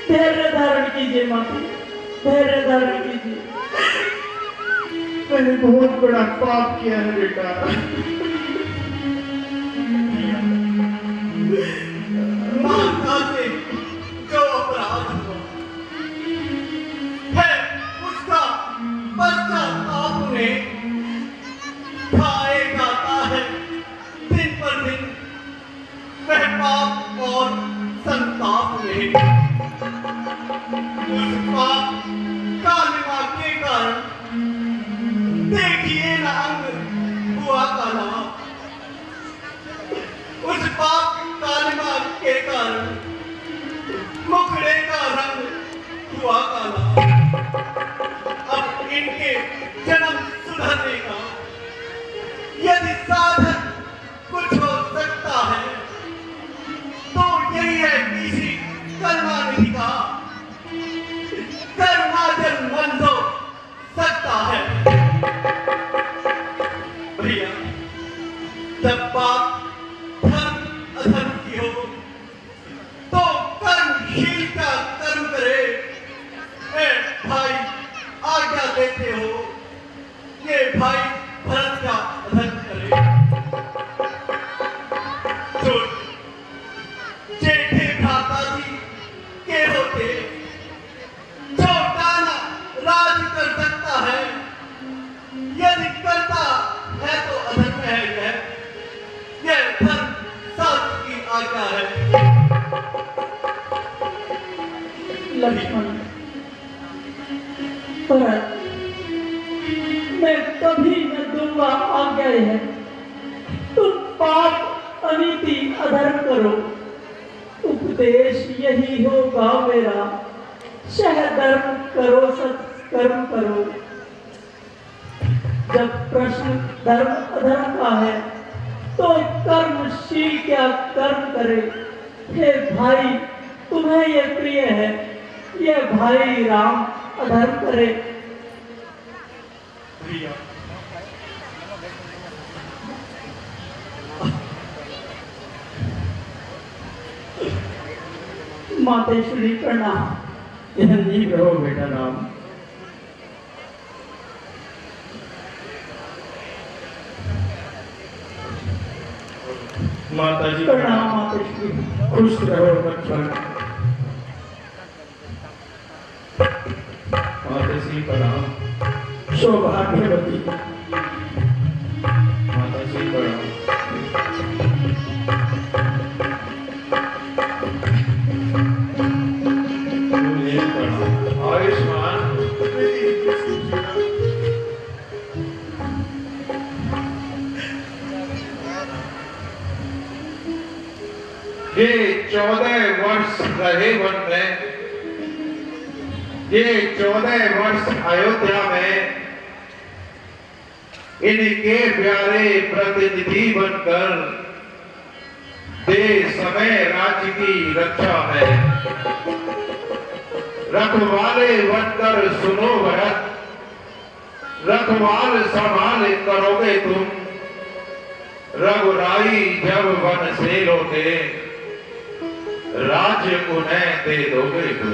H: धैर्य धारण कीजिए माते, धैर्य धारण कीजिए।
G: मैंने बहुत बड़ा पाप किया है बेटा।
F: माता से जो अपराध हुआ है उसका पश्चाताप उन्हें खाए जाता है। दिन पर दिन वह पाप और संताप में उस पाप कालिमा के कारण देखिए ना अंग हुआ काला। उस पाप कालिमा के कारण मुखड़े का रंग हुआ काला। अब इनके जन्म सुधरने का यदि साधन कुछ हो सकता है तो यही है किसी करुणानिधि का करुणाजल मंद हो सकता है। भैया जब बात धर्म अधर्म की हो तो कर्मशील का कर्म करे। ए भाई आज्ञा देते हो ये भाई भरत का अधर्म करे। जेठे भ्राता जी के होते छोटा ना राज कर सकता है। यदि करता है तो अधर्म है यह धर्म शास्त्र की आज्ञा है।
H: लक्ष्मण, भरत, मैं कभी न दूंगा आज्ञा है। तुम पाप अनीति अधर्म करो, उपदेश यही होगा मेरा। सहधर्म करो, सत्कर्म करो। जब प्रश्न धर्म अधर्म का है तो कर्मशील क्या कर्म करे। हे भाई तुम्हें यह प्रिय है, यह भाई राम अधर्म करे।
F: भैया
H: मातेश्वरी प्रणाम।
B: ठीक रहो बेटा राम।
A: माता जी
H: प्रणाम मातेश्वरी।
B: खुश रहो लक्ष्मण।
A: माता श्री प्रणाम।
B: सौभाग्यवती।
A: माता श्री प्रणाम।
C: आयुष्मान ये 14 वर्ष रहे वन में, ये 14 वर्ष अयोध्या में इनके प्यारे प्रतिनिधि बनकर देश समय राज्य की रक्षा में रखवाले बनकर सुनो भरत, रखवाल संभाल करोगे तुम, रघुराई जब वन से लौटे राज्य उन्हें दे दोगे तुम।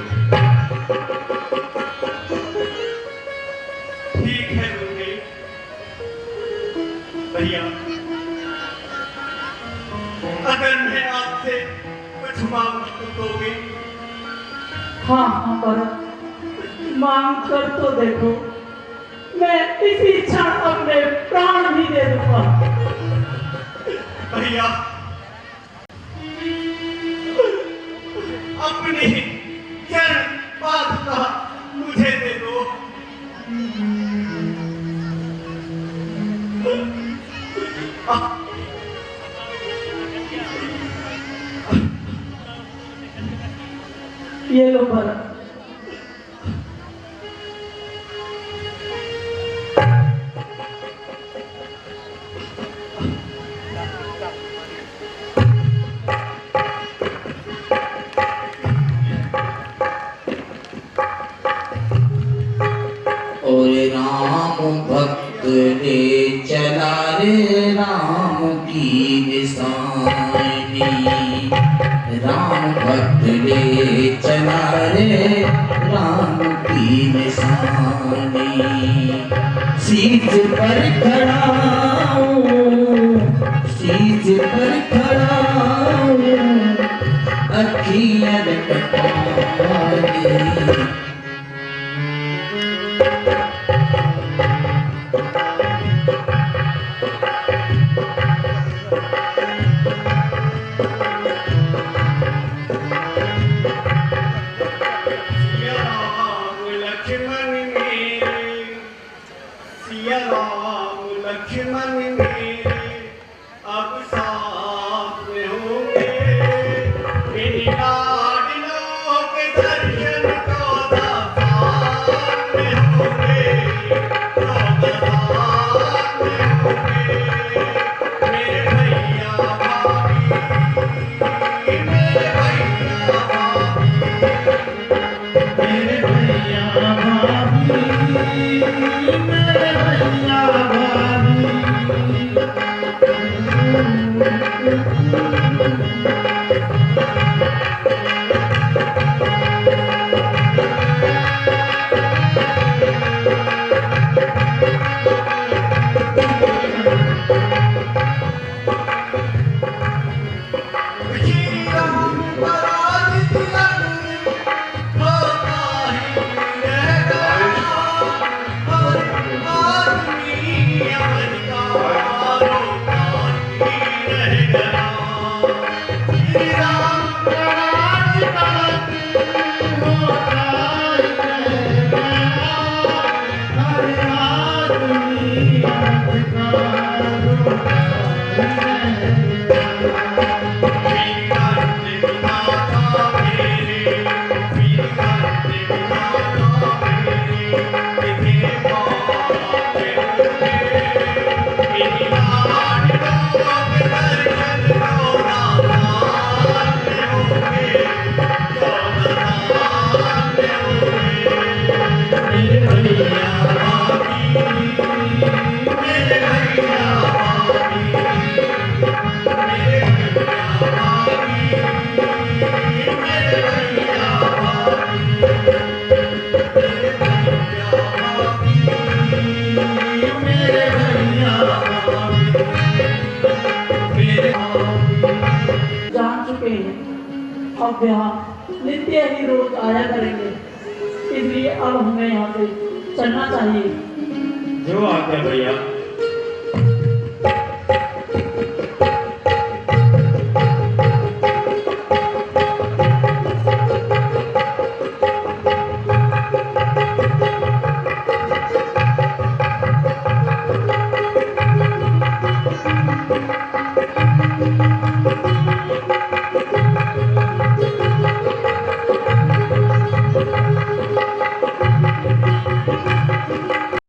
F: ठीक है दूंगे भैया, अगर मैं आपसे कुछ मांग तो दोगे?
H: हाँ हाँ भरत, मांग कर तो देखो, मैं इसी क्षण अपने प्राण भी दे दूंगा।
F: भैया अपनी चरण पादुका मुझे दे दो।
H: ये लो भरत।
E: और राम भक्त ने चला रे राम की निशानी, राम भक्त ने चला रे राम की निशानी। शीश पर खड़ा हूँ, शीश पर खड़ा हूँ, अखियाँ कटारी।
F: सिया राम लक्ष्मण मेरे, सिया राम लक्ष्मण मेरे, अब साथ में होंगे। मेरी लाडलों के दर्शन को दातार में होंगे, तो दातार में होंगे। मेरे भैया भाभी, मेरे भैया भाभी,
A: मेरे भैया भाभी, मेरे भैया भाभी।
F: श्री राम पराज तिलक होता ही रहेगा। हर आदमी अवतार होता ही रहेगा। श्री राम पराज तिलक होता ही रहेगा। हर आदमी अवतार होता ही रहेगा। मेरे भैया भाभी, मेरे भैया भाभी।
H: आप यहाँ नित्य ही रोज आया करेंगे, इसलिए अब हमें यहाँ से चलना चाहिए।
A: जो आज्ञा भैया।